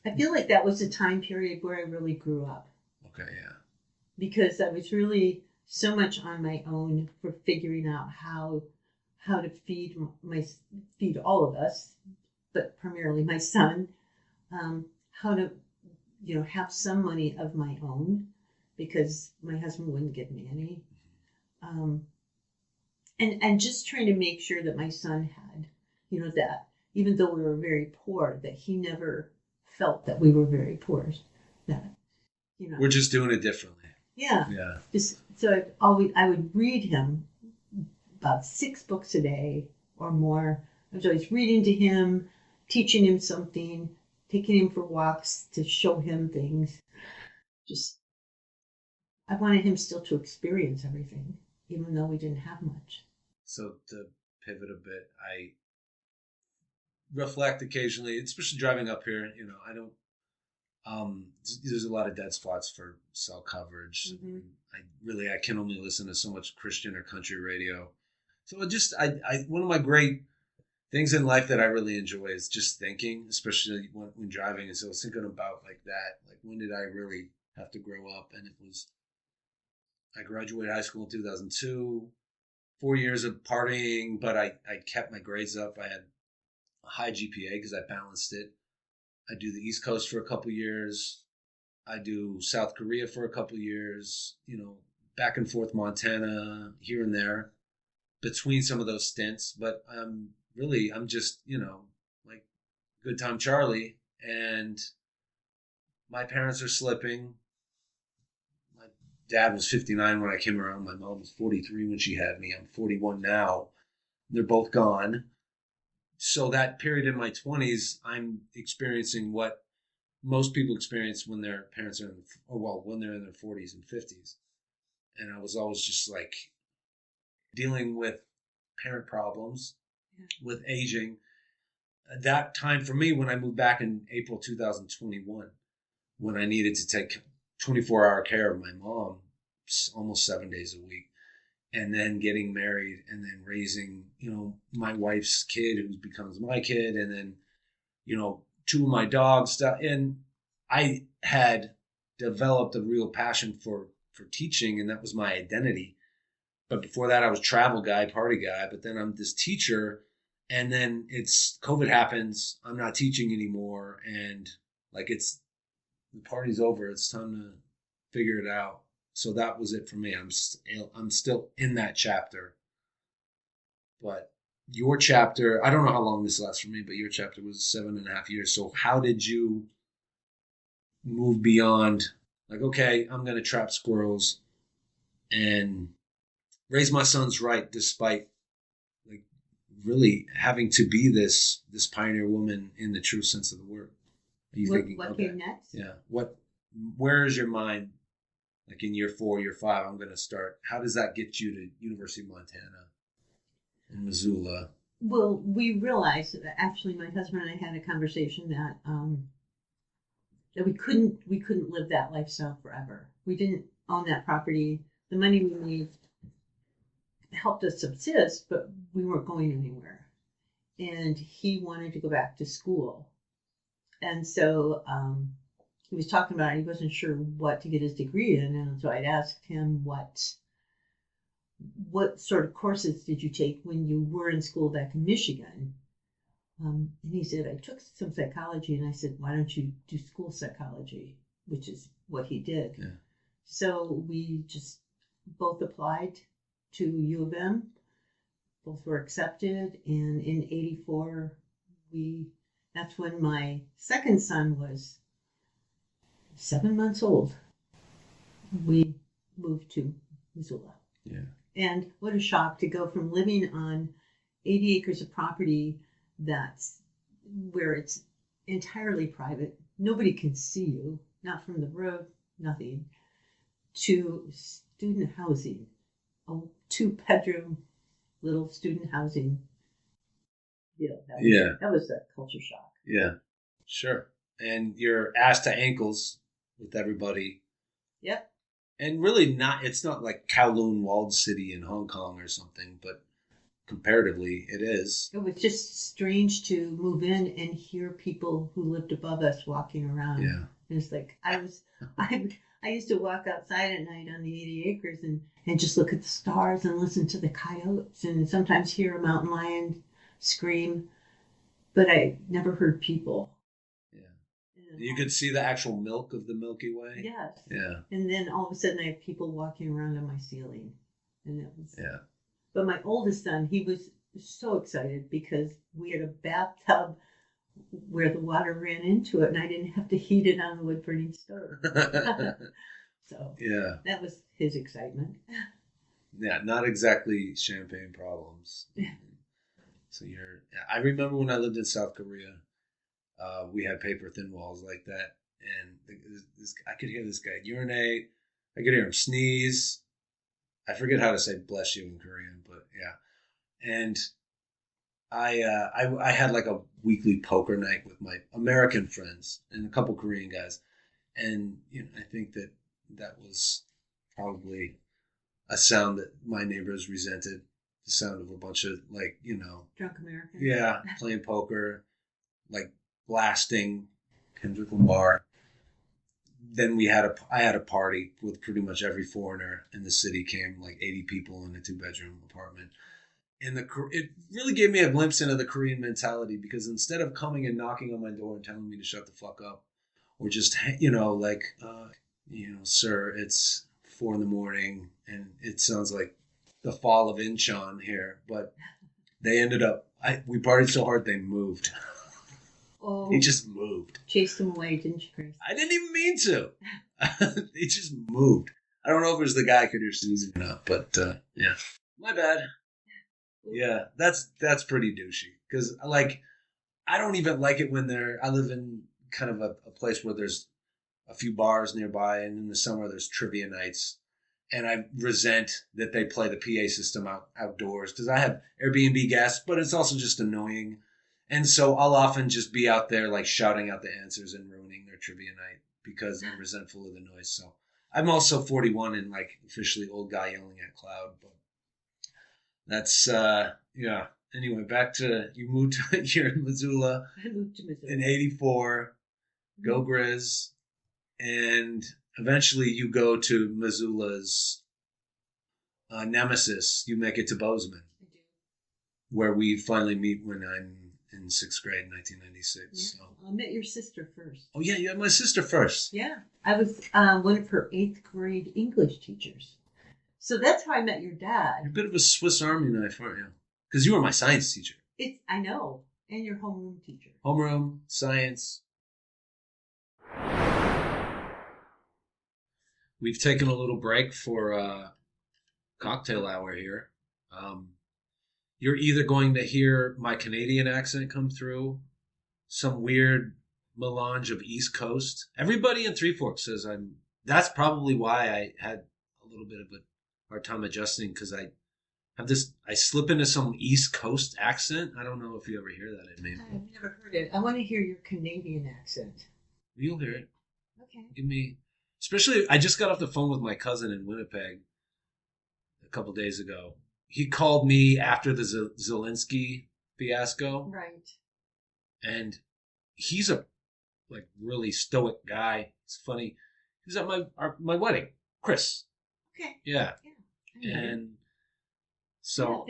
I feel like that was a time period where I really grew up. Okay, yeah. Because I was really so much on my own for figuring out how to feed all of us, but primarily my son, how to have some money of my own, because my husband wouldn't give me any. And just trying to make sure that my son had, that even though we were very poor, that he never felt that we were very poor. That, we're just doing it differently. Yeah. Yeah. So I would read him about 6 books a day or more. I was always reading to him, teaching him something, taking him for walks to show him things. Just, I wanted him still to experience everything, even though we didn't have much. So to pivot a bit, I reflect occasionally, especially driving up here. I don't. There's a lot of dead spots for cell coverage. Mm-hmm. I can only listen to so much Christian or country radio. So one of my great things in life that I really enjoy is just thinking, especially when driving. And so I was thinking about like that, like when did I really have to grow up? And I graduated high school in 2002, 4 years of partying, but I kept my grades up. I had a high GPA because I balanced it. I do the East Coast for a couple years. I do South Korea for a couple years, back and forth Montana, here and there, between some of those stints. But I'm just, like good time Charlie. And my parents are slipping. My dad was 59 when I came around. My mom was 43 when she had me. I'm 41 now. They're both gone. So that period in my 20s, I'm experiencing what most people experience when their parents are when they're in their 40s and 50s. And I was always just like dealing with parent problems, with aging. That time for me, when I moved back in April 2021, when I needed to take 24-hour care of my mom almost 7 days a week, and then getting married and then raising, my wife's kid who becomes my kid, and then, two of my dogs. And I had developed a real passion for teaching, and that was my identity. But before that, I was travel guy, party guy, but then I'm this teacher, and then COVID happens. I'm not teaching anymore. And like, the party's over. It's time to figure it out. So that was it for me. I'm still in that chapter. But your chapter, I don't know how long this lasts for me, but your chapter was 7.5 years. So how did you move beyond, like, okay, I'm going to trap squirrels and raise my sons right, despite like really having to be this pioneer woman in the true sense of the word? Are you thinking, what okay, came next? Yeah. Where is your mind? Like in year 4, year 5, I'm going to start. How does that get you to University of Montana in Missoula? Well, we realized that actually my husband and I had a conversation that we couldn't live that lifestyle forever. We didn't own that property. The money we made helped us subsist, but we weren't going anywhere. And he wanted to go back to school. And so he was talking about it. He wasn't sure what to get his degree in. And so I'd asked him what sort of courses did you take when you were in school back in Michigan? And he said, I took some psychology. And I said, why don't you do school psychology? Which is what he did. Yeah. So we just both applied to U of M. Both were accepted. And in 84, that's when my second son was 7 months old. We moved to Missoula. Yeah. And what a shock to go from living on 80 acres of property where it's entirely private. Nobody can see you, not from the road, nothing, to student housing, a 2-bedroom little student housing deal. That was a culture shock. Yeah, sure. And you're ass to ankles with everybody. Yep. And really it's not like Kowloon walled city in Hong Kong or something, but comparatively it is. It was just strange to move in and hear people who lived above us walking around. Yeah. And it's like, I used to walk outside at night on the 80 acres and just look at the stars and listen to the coyotes and sometimes hear a mountain lion scream, but I never heard people. You could see the actual milk of the Milky Way. Yes. Yeah. And then all of a sudden I have people walking around on my ceiling. And it was. Yeah. But my oldest son, he was so excited because we had a bathtub where the water ran into it and I didn't have to heat it on the wood burning stove. So yeah, that was his excitement. Yeah, not exactly champagne problems. So I remember when I lived in South Korea, we had paper thin walls like that, and I could hear this guy urinate. I could hear him sneeze. I forget how to say "bless you" in Korean, but yeah. And I had like a weekly poker night with my American friends and a couple Korean guys, and I think that was probably a sound that my neighbors resented. The sound of a bunch of drunk Americans. yeah, playing poker, like blasting Kendrick Lamar. Then I had a party with pretty much every foreigner in the city. Came like 80 people in a 2-bedroom apartment. And it really gave me a glimpse into the Korean mentality, because instead of coming and knocking on my door and telling me to shut the fuck up, or just sir, it's 4 a.m. and it sounds like the fall of Incheon here, but they ended up. We partied so hard they moved. Oh, they just moved. Chased them away, didn't you, Chris? I didn't even mean to. They just moved. I don't know if it was the guy I could hear sneezing or not, but yeah, my bad. Yeah, that's pretty douchey, because I don't even like it when I live in kind of a place where there's a few bars nearby, and in the summer there's trivia nights, and I resent that they play the PA system outdoors, because I have Airbnb guests, but it's also just annoying. And so I'll often just be out there like shouting out the answers and ruining their trivia night because I'm resentful of the noise. So I'm also 41 and like officially old guy yelling at cloud, but that's yeah. Anyway, back to you moved to here in Missoula. I moved to Missoula in '84. Go Grizz, and eventually you go to Missoula's nemesis. You make it to Bozeman, I do. where we finally meet when I'm in 6th grade, 1996. Yeah. So. I met your sister first. Oh yeah, you had my sister first. Yeah, I was one of her 8th grade English teachers. So that's how I met your dad. You're a bit of a Swiss Army knife, aren't you? Because you were my science teacher. I know, and your homeroom teacher. Homeroom, science. We've taken a little break for cocktail hour here. You're either going to hear my Canadian accent come through, some weird melange of East Coast. Everybody in Three Forks says that's probably why I had a little bit of a hard time adjusting, because I slip into some East Coast accent. I don't know if you ever hear that in me. I've never heard it. I want to hear your Canadian accent. You'll hear it. Okay. Especially, I just got off the phone with my cousin in Winnipeg a couple days ago. He called me after the Zelensky fiasco. Right. And he's a really stoic guy. It's funny. He was at my wedding, Chris. Okay. Yeah. And so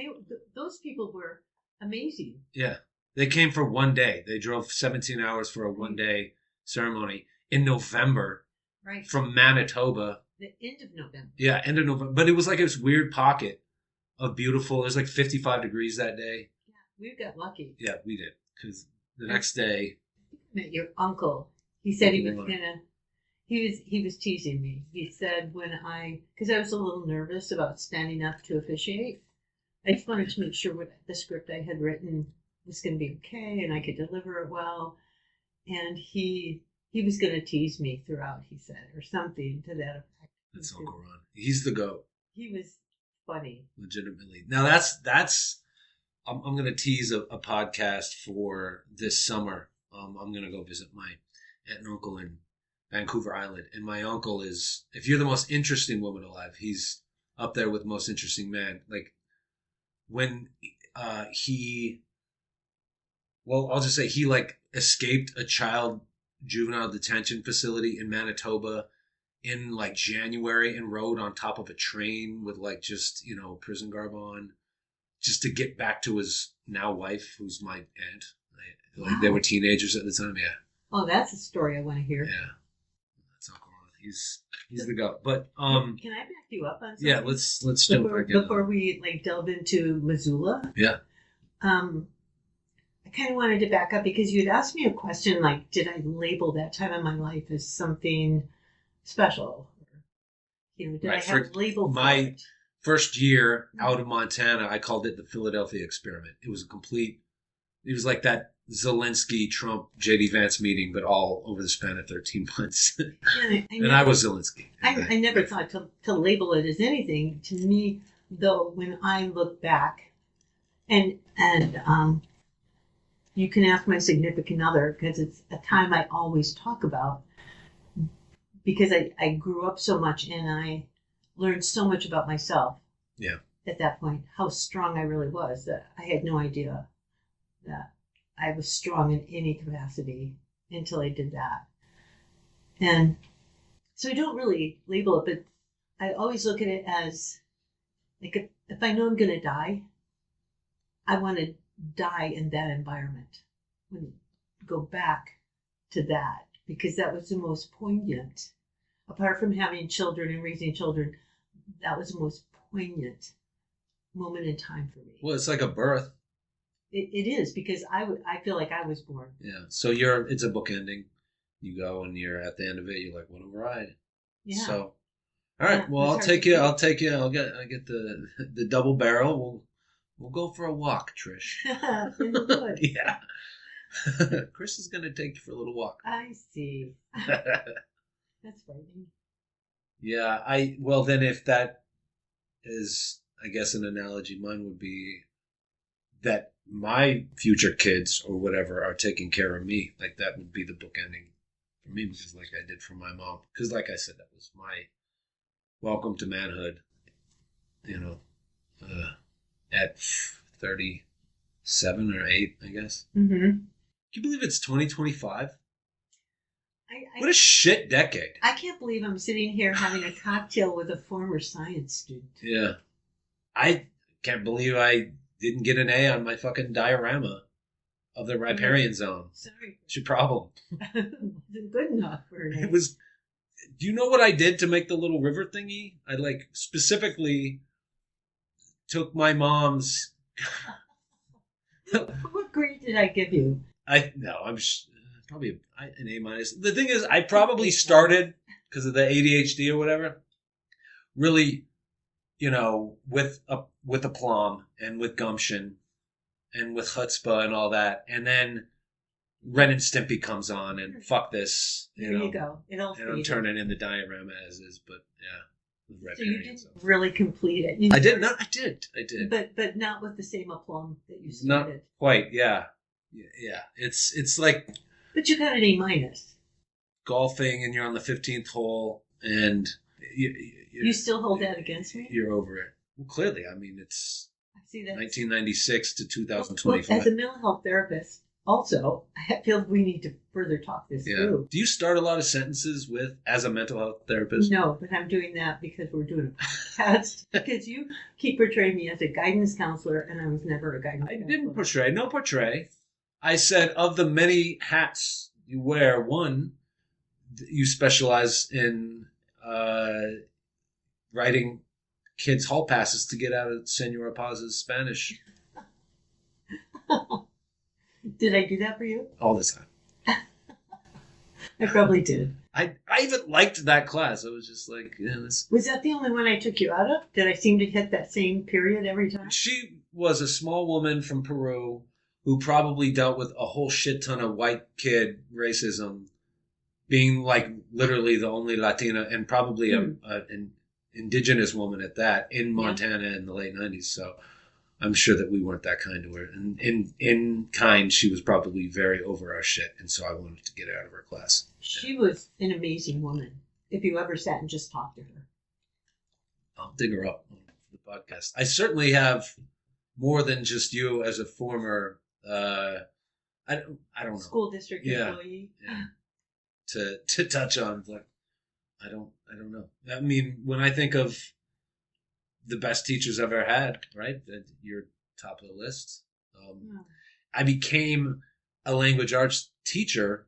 those people were amazing. Yeah. They came for one day. They drove 17 hours for a one-day ceremony in November. Right. From Manitoba. The end of November. Yeah, end of November. But it was like this weird pocket of beautiful. It was like 55 degrees that day. Yeah, we got lucky. Yeah, we did. Because the next day. I met your uncle. He said he was gonna. He was teasing me. He said because I was a little nervous about standing up to officiate. I just wanted to make sure what the script I had written was going to be okay and I could deliver it well. And he was going to tease me throughout, he said, or something to that effect. That's Uncle Ron. He's the GOAT. He was funny. Legitimately. Now that's I'm going to tease a podcast for this summer. I'm going to go visit my aunt and uncle in Vancouver Island. And my uncle is, if you're the most interesting woman alive, he's up there with most interesting man. Like when I'll just say he escaped a child juvenile detention facility in Manitoba in January and rode on top of a train with prison garb on just to get back to his now wife, who's my aunt. Wow. They were teenagers at the time. Yeah. Oh, that's a story I want to hear. Yeah. That's Uncle Ron. He's the goat. But can I back you up on something? Yeah, let's jump back in. Before we delve into Missoula. Yeah. I kind of wanted to back up because you had asked me a question did I label that time in my life as something special? Did I have a label for my it? First year out of Montana, I called it the Philadelphia experiment. It was like that Zelensky, Trump, J.D. Vance meeting, but all over the span of 13 months. And I was Zelensky. I never thought to label it as anything. To me, though, when I look back, and you can ask my significant other, because it's a time I always talk about, because I grew up so much and I learned so much about myself. Yeah. At that point, how strong I really was, that I had no idea that I was strong in any capacity until I did that. And so I don't really label it, but I always look at it as, like, if I know I'm going to die, I want to die in that environment. I want to go back to that, because that was the most poignant. Apart from having children and raising children, that was the most poignant moment in time for me. Well, it's like a birth. It is, because I feel like I was born. Yeah. So it's a book ending. You go and you're at the end of it. You're like, what a ride. Yeah. So, all right. Well, I'll take you. I get the double barrel. We'll go for a walk, Trish. In the woods. Yeah. Chris is going to take you for a little walk. I see. That's frightening. Yeah. Well, then if that is, I guess, an analogy, mine would be that my future kids or whatever are taking care of me. Like, that would be the book ending for me, because like I did for my mom. Because like I said, that was my welcome to manhood, at 37 or 8, I guess. Mm-hmm. Can you believe it's 2025? What a shit decade. I can't believe I'm sitting here having a cocktail with a former science student. Yeah. I can't believe I didn't get an A on my fucking diorama of the riparian zone. Sorry. It's your problem. It wasn't good enough for an A. It was. Do you know what I did to make the little river thingy? I specifically took my mom's. What grade did I give you? I'm probably an A minus. The thing is, I probably started because of the ADHD or whatever. Really, with aplomb and with gumption and with chutzpah and all that, and then Ren and Stimpy comes on and fuck this. There you go. It all and I'm turning in the diorama as is, but yeah. So you didn't really complete it. I did not. I did. But not with the same aplomb that you started. Not quite. Yeah. It's like. But you got an A minus. Golfing, and you're on the 15th hole, and you still hold that against me? You're over it. Well, clearly, I mean, it's 1996 to 2025. Well, as a mental health therapist, also, I feel we need to further talk this through. Do you start a lot of sentences with "as a mental health therapist"? No, but I'm doing that because we're doing a podcast. Because you keep portraying me as a guidance counselor, and I was never a guidance counselor. I didn't portray. I said, of the many hats you wear, one, you specialize in writing kids hall passes to get out of Senora Paz's Spanish. Did I do that for you? All the time. I probably did. I even liked that class. I was just like, Was that the only one I took you out of? Did I seem to hit that same period every time? She was a small woman from Peru who probably dealt with a whole shit ton of white kid racism, being like literally the only Latina and probably an indigenous woman at that in Montana in the late 90s. So I'm sure that we weren't that kind to her. And in kind, she was probably very over our shit. And so I wanted to get her out of her class. She was an amazing woman. If you ever sat and just talked to her. I'll dig her up on the podcast. I certainly have more than just you as a former, I don't know. School district employee. Yeah. To touch on, like, I don't know. I mean, when I think of the best teachers I've ever had, right? You're top of the list. I became a language arts teacher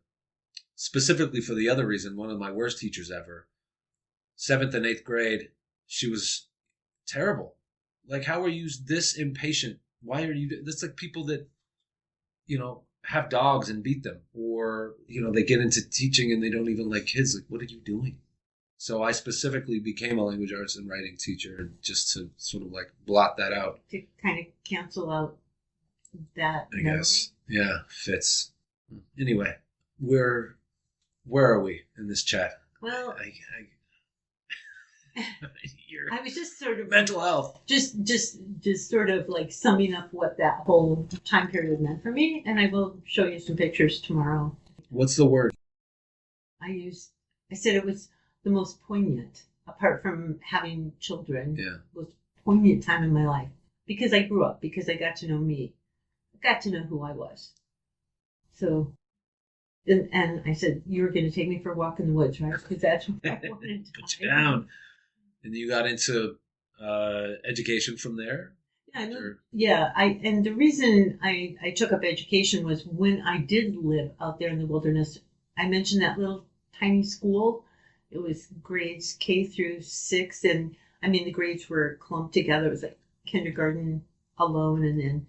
specifically for the other reason. One of my worst teachers ever. 7th and 8th grade, she was terrible. Like, how are you this impatient? Why are you? That's like people that, have dogs and beat them, or they get into teaching and they don't even like kids. Like, what are you doing? So I specifically became a language arts and writing teacher just to sort of like blot that out. To kind of cancel out that I memory. guess. Yeah, fits. Anyway, where are we in this chat? Well, Your I was just sort of mental health. Just sort of like summing up what that whole time period meant for me, and I will show you some pictures tomorrow. What's the word? I said it was the most poignant, apart from having children. Yeah. Most poignant time in my life because I grew up, because I got to know me, I got to know who I was. So, and I said you were going to take me for a walk in the woods, right? Because that's what I wanted. Put you down. And you got into education from there? Yeah, and the reason I took up education was when I did live out there in the wilderness. I mentioned that little tiny school. It was grades K through 6, and I mean the grades were clumped together. It was like kindergarten alone, and then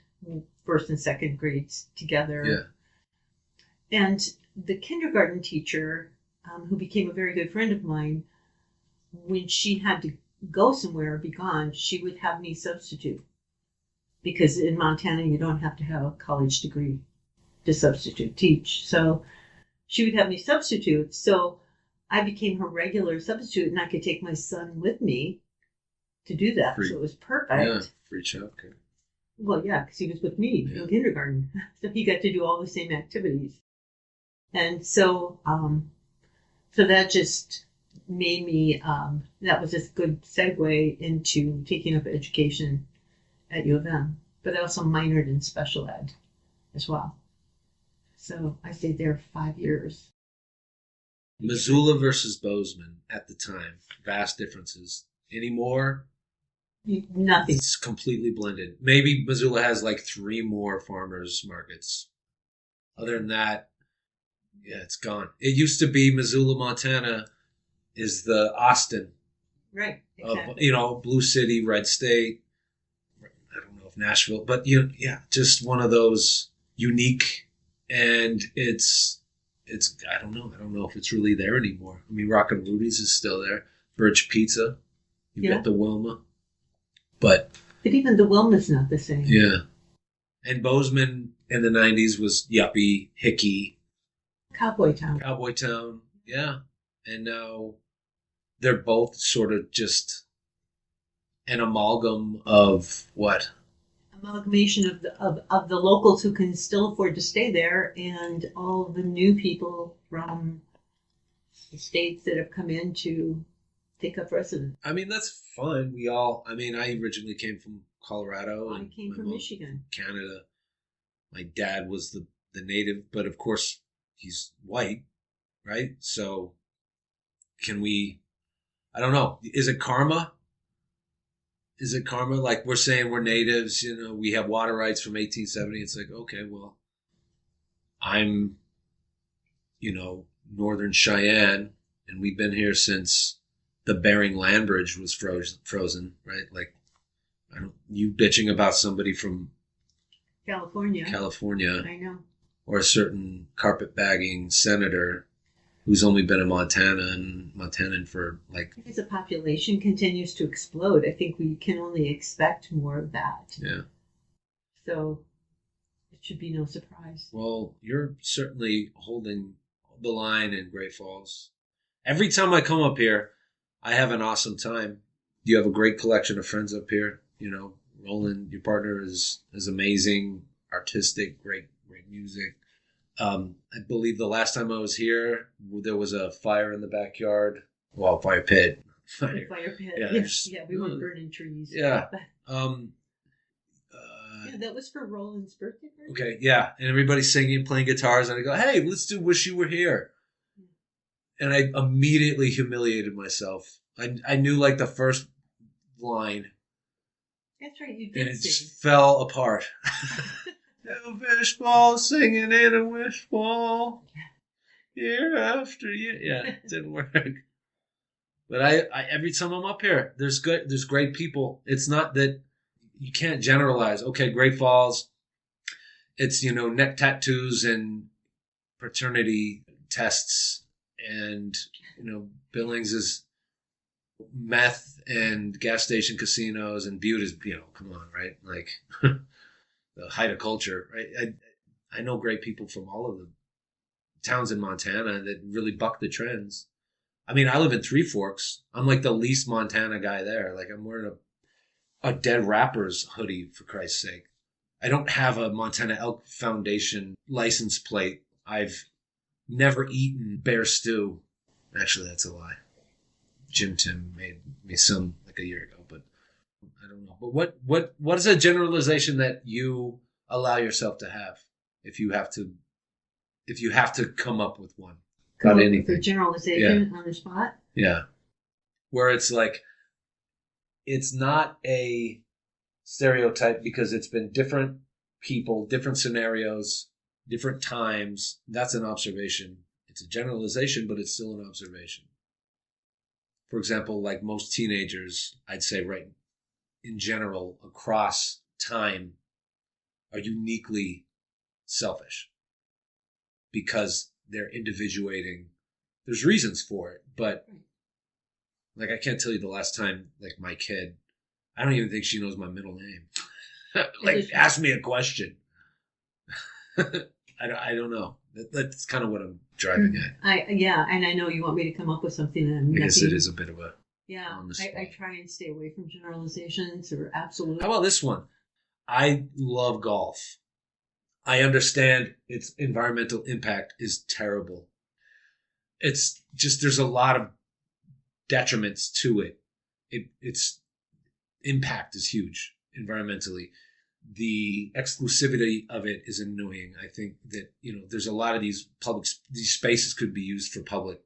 first and second grades together. Yeah. And the kindergarten teacher, who became a very good friend of mine, when she had to go somewhere or be gone, she would have me substitute. Because in Montana, you don't have to have a college degree to substitute teach. So she would have me substitute. So I became her regular substitute, and I could take my son with me to do that. So it was perfect. Yeah, free childcare. Well, yeah, because he was with me in kindergarten. So he got to do all the same activities. And so, so that just made me, that was a good segue into taking up education at U of M. But I also minored in special ed as well. So I stayed there 5 years. Missoula versus Bozeman at the time, vast differences. Anymore? Nothing. It's completely blended. Maybe Missoula has like 3 more farmers markets. Other than that, yeah, it's gone. It used to be Missoula, Montana is the Austin. Right. Exactly. Blue city, red state. I don't know if Nashville, but just one of those unique, and it's I don't know if it's really there anymore. I mean, Rockin' Rudy's is still there. Birch Pizza. You've got the Wilma. But even the Wilma's not the same. Yeah. And Bozeman in the 90s was yuppie, hicky. Cowboy town. Yeah. And now they're both sort of just an amalgam of what? Amalgamation of the locals who can still afford to stay there, and all the new people from the states that have come in to take up residence. I mean, that's fun. I originally came from Colorado. I came from Michigan. Canada. My dad was the native, but of course he's white, right? So I don't know. Is it karma? Like we're saying we're natives, we have water rights from 1870. It's like, okay, well, I'm, Northern Cheyenne, and we've been here since the Bering Land Bridge was frozen, right? Like, you bitching about somebody from California. I know. Or a certain carpetbagging senator who's only been in Montanan for like... As the population continues to explode, I think we can only expect more of that. Yeah. So it should be no surprise. Well, you're certainly holding the line in Great Falls. Every time I come up here, I have an awesome time. You have a great collection of friends up here. Roland, your partner, is amazing, artistic, great music. I believe the last time I was here, there was a fire in the backyard. Well, fire pit. Fire pit. Yeah, we weren't burning trees. Yeah. That was for Roland's birthday party. Okay, yeah. And everybody's singing, playing guitars, and I go, hey, let's do Wish You Were Here. And I immediately humiliated myself. I knew like the first line. That's right, you did. And it just fell apart. A wishful, singing in a wishful, year after year. Yeah, it didn't work. But I every time I'm up here, there's great people. It's not that you can't generalize. Okay, Great Falls, it's neck tattoos and paternity tests, and Billings is meth and gas station casinos, and Butte is come on, right? Like the height of culture, right? I know great people from all of the towns in Montana that really buck the trends. I mean, I live in Three Forks. I'm like the least Montana guy there. Like, I'm wearing a Dead Rappers hoodie, for Christ's sake. I don't have a Montana Elk Foundation license plate. I've never eaten bear stew. Actually, that's a lie. Jim Tim made me some like a year ago, but I don't know. But what is a generalization that you allow yourself to have if you have to come up with one about anything? The generalization on the spot. Yeah, where it's like it's not a stereotype because it's been different people, different scenarios, different times. That's an observation. It's a generalization, but it's still an observation. For example, like most teenagers, I'd say right in general across time are uniquely selfish because they're individuating. There's reasons for it, but like I can't tell you the last time like my kid, I don't even think she knows my middle name. Like ask me a question. I don't know. That's kind of what I'm driving at. And I know you want me to come up with something. And I guess it is a bit of a I try and stay away from generalizations or absolute. How about this one? I love golf. I understand its environmental impact is terrible. It's just there's a lot of detriments to it. Its impact is huge environmentally. The exclusivity of it is annoying. I think that, there's a lot of these spaces could be used for public,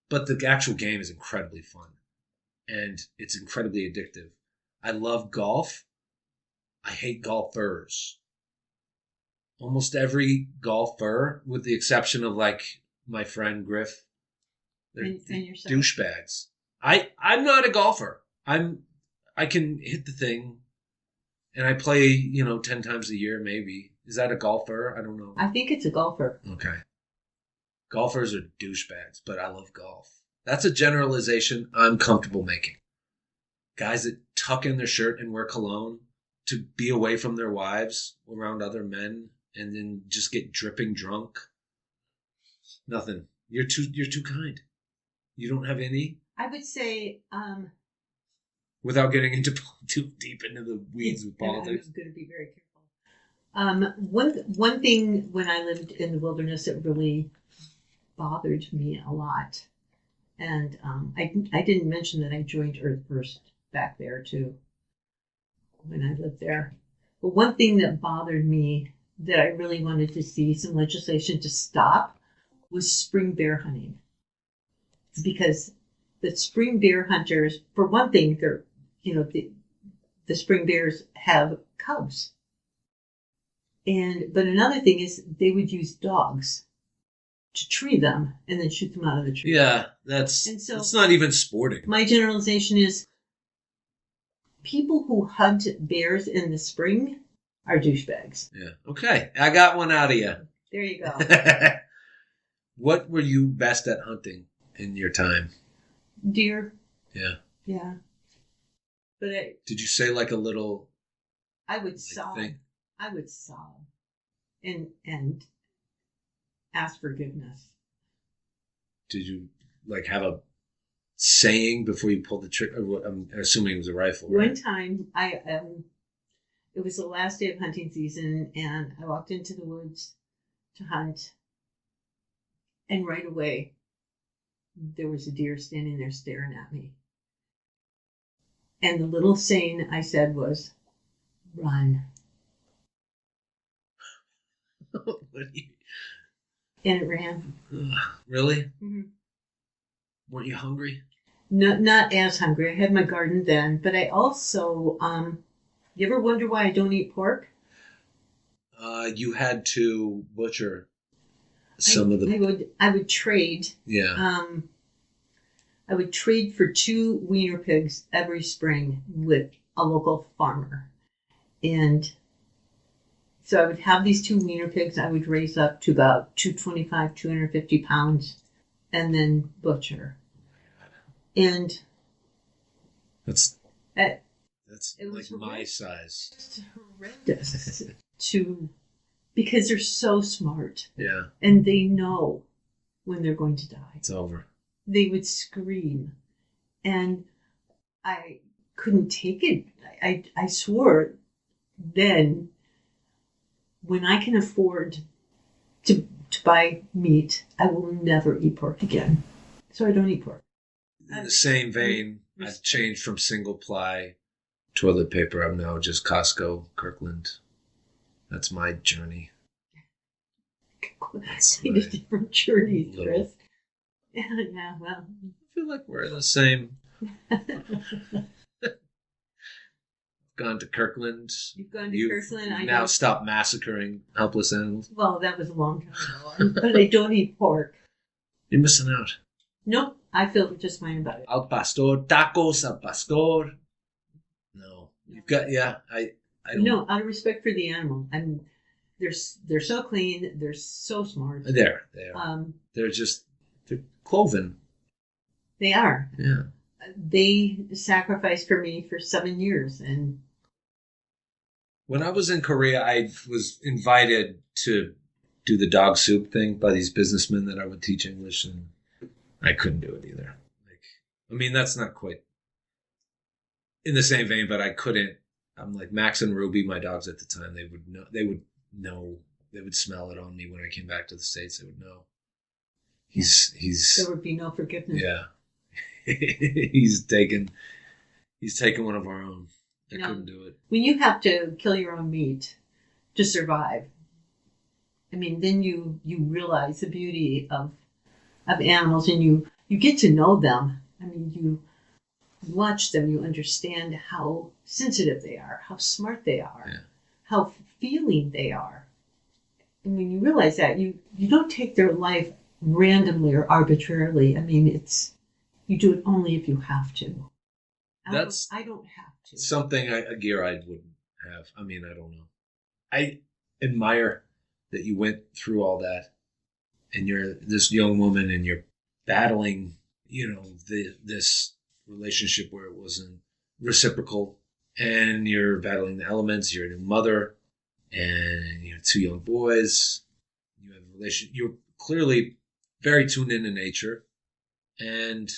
but the actual game is incredibly fun and it's incredibly addictive. I love golf. I hate golfers. Almost every golfer, with the exception of like my friend Griff, they're douchebags. I'm not a golfer. I can hit the thing. And I play, 10 times a year, maybe. Is that a golfer? I don't know. I think it's a golfer. Okay. Golfers are douchebags, but I love golf. That's a generalization I'm comfortable making. Guys that tuck in their shirt and wear cologne to be away from their wives around other men and then just get dripping drunk. Nothing. You're too kind. You don't have any? I would say... Without getting too deep into the weeds with politics. I'm going to be very careful. One thing when I lived in the wilderness that really bothered me a lot, and I didn't mention that I joined Earth First back there too when I lived there. But one thing that bothered me that I really wanted to see some legislation to stop was spring bear hunting, because the spring bear hunters, for one thing, they're the spring bears have cubs. But another thing is they would use dogs to tree them and then shoot them out of the tree. Yeah, that's not even sporting. My generalization is people who hunt bears in the spring are douchebags. Yeah. Okay. I got one out of you. There you go. What were you best at hunting in your time? Deer. Yeah. Yeah. But did you say like a little? I would sob. I would sob, and ask forgiveness. Did you like have a saying before you pulled the trigger? I'm assuming it was a rifle. Right? One time, it was the last day of hunting season, and I walked into the woods to hunt, and right away, there was a deer standing there staring at me. And the little saying I said was, "Run." And it ran. Really? Mm-hmm. Weren't you hungry? No, not as hungry. I had my garden then, but I also, you ever wonder why I don't eat pork? You had to butcher some of the... I would trade. Yeah. I would trade for 2 wiener pigs every spring with a local farmer. And so I would have these 2 wiener pigs. I would raise up to about 225, 250 pounds and then butcher. And that's it like was my size. It's horrendous. because they're so smart. Yeah. And they know when they're going to die. It's over. They would scream. And I couldn't take it. I swore then, when I can afford to buy meat, I will never eat pork again. So I don't eat pork. In the same vein, I've changed from single ply toilet paper. I'm now just Costco, Kirkland. That's my journey. That's different journeys, Chris. Yeah, well. I feel like we're the same. Gone to Kirkland. You've gone to Kirkland. I now stopped massacring helpless animals. Well, that was a long time ago. But I don't eat pork. You're missing out. Nope, I feel just fine about it. Al pastor, tacos al pastor. No, you've got I don't. No, out of respect for the animal. They're so clean. They're so smart. They are. They're cloven. They are. Yeah. They sacrificed for me for 7 years, and when I was in Korea, I was invited to do the dog soup thing by these businessmen that I would teach English, and I couldn't do it either. That's not quite in the same vein, but I couldn't. I'm like Max and Ruby, my dogs at the time. They would know. They would smell it on me when I came back to the States. They would know. He's. There would be no forgiveness. Yeah. He's taken one of our own. I couldn't do it. When you have to kill your own meat to survive, then you realize the beauty of animals, and you get to know them. You watch them, you understand how sensitive they are, how smart they are, how feeling they are. And when you realize that, you don't take their life randomly or arbitrarily. You do it only if you have to. I don't have to. Something a gear I wouldn't have. I don't know. I admire that you went through all that, and you're this young woman, and you're battling, this relationship where it wasn't reciprocal, and you're battling the elements. You're a new mother, and you have 2 young boys. You have a relation. You're clearly very tuned into nature, and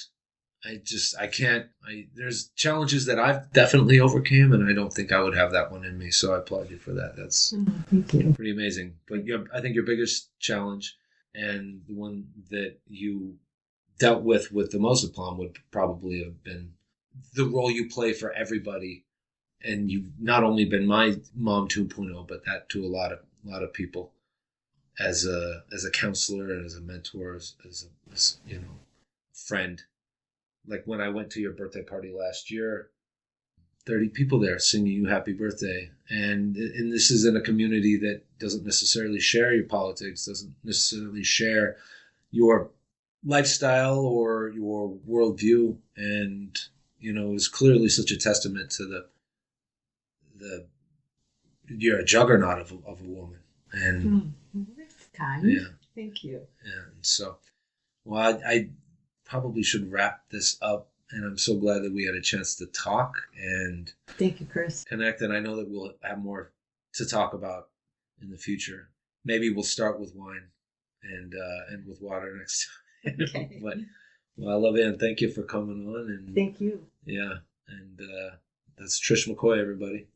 there's challenges that I've definitely overcame, and I don't think I would have that one in me. So I applaud you for that. That's pretty amazing. But I think your biggest challenge, and the one that you dealt with the most aplomb, would probably have been the role you play for everybody. And you've not only been my mom 2.0, but that to a lot of people as a counselor and as a mentor, as a friend. Like when I went to your birthday party last year, 30 people there singing you happy birthday. And this is in a community that doesn't necessarily share your politics, doesn't necessarily share your lifestyle or your worldview. And, it was clearly such a testament to you're a juggernaut of a woman. And that's kind. Yeah. Thank you. And so, I probably should wrap this up, and I'm so glad that we had a chance to talk and thank you, Chris. Connect, and I know that we'll have more to talk about in the future. Maybe we'll start with wine and end with water next time. Okay. But I love it, and thank you for coming on. And thank you. Yeah, and that's Trish McCoy, everybody.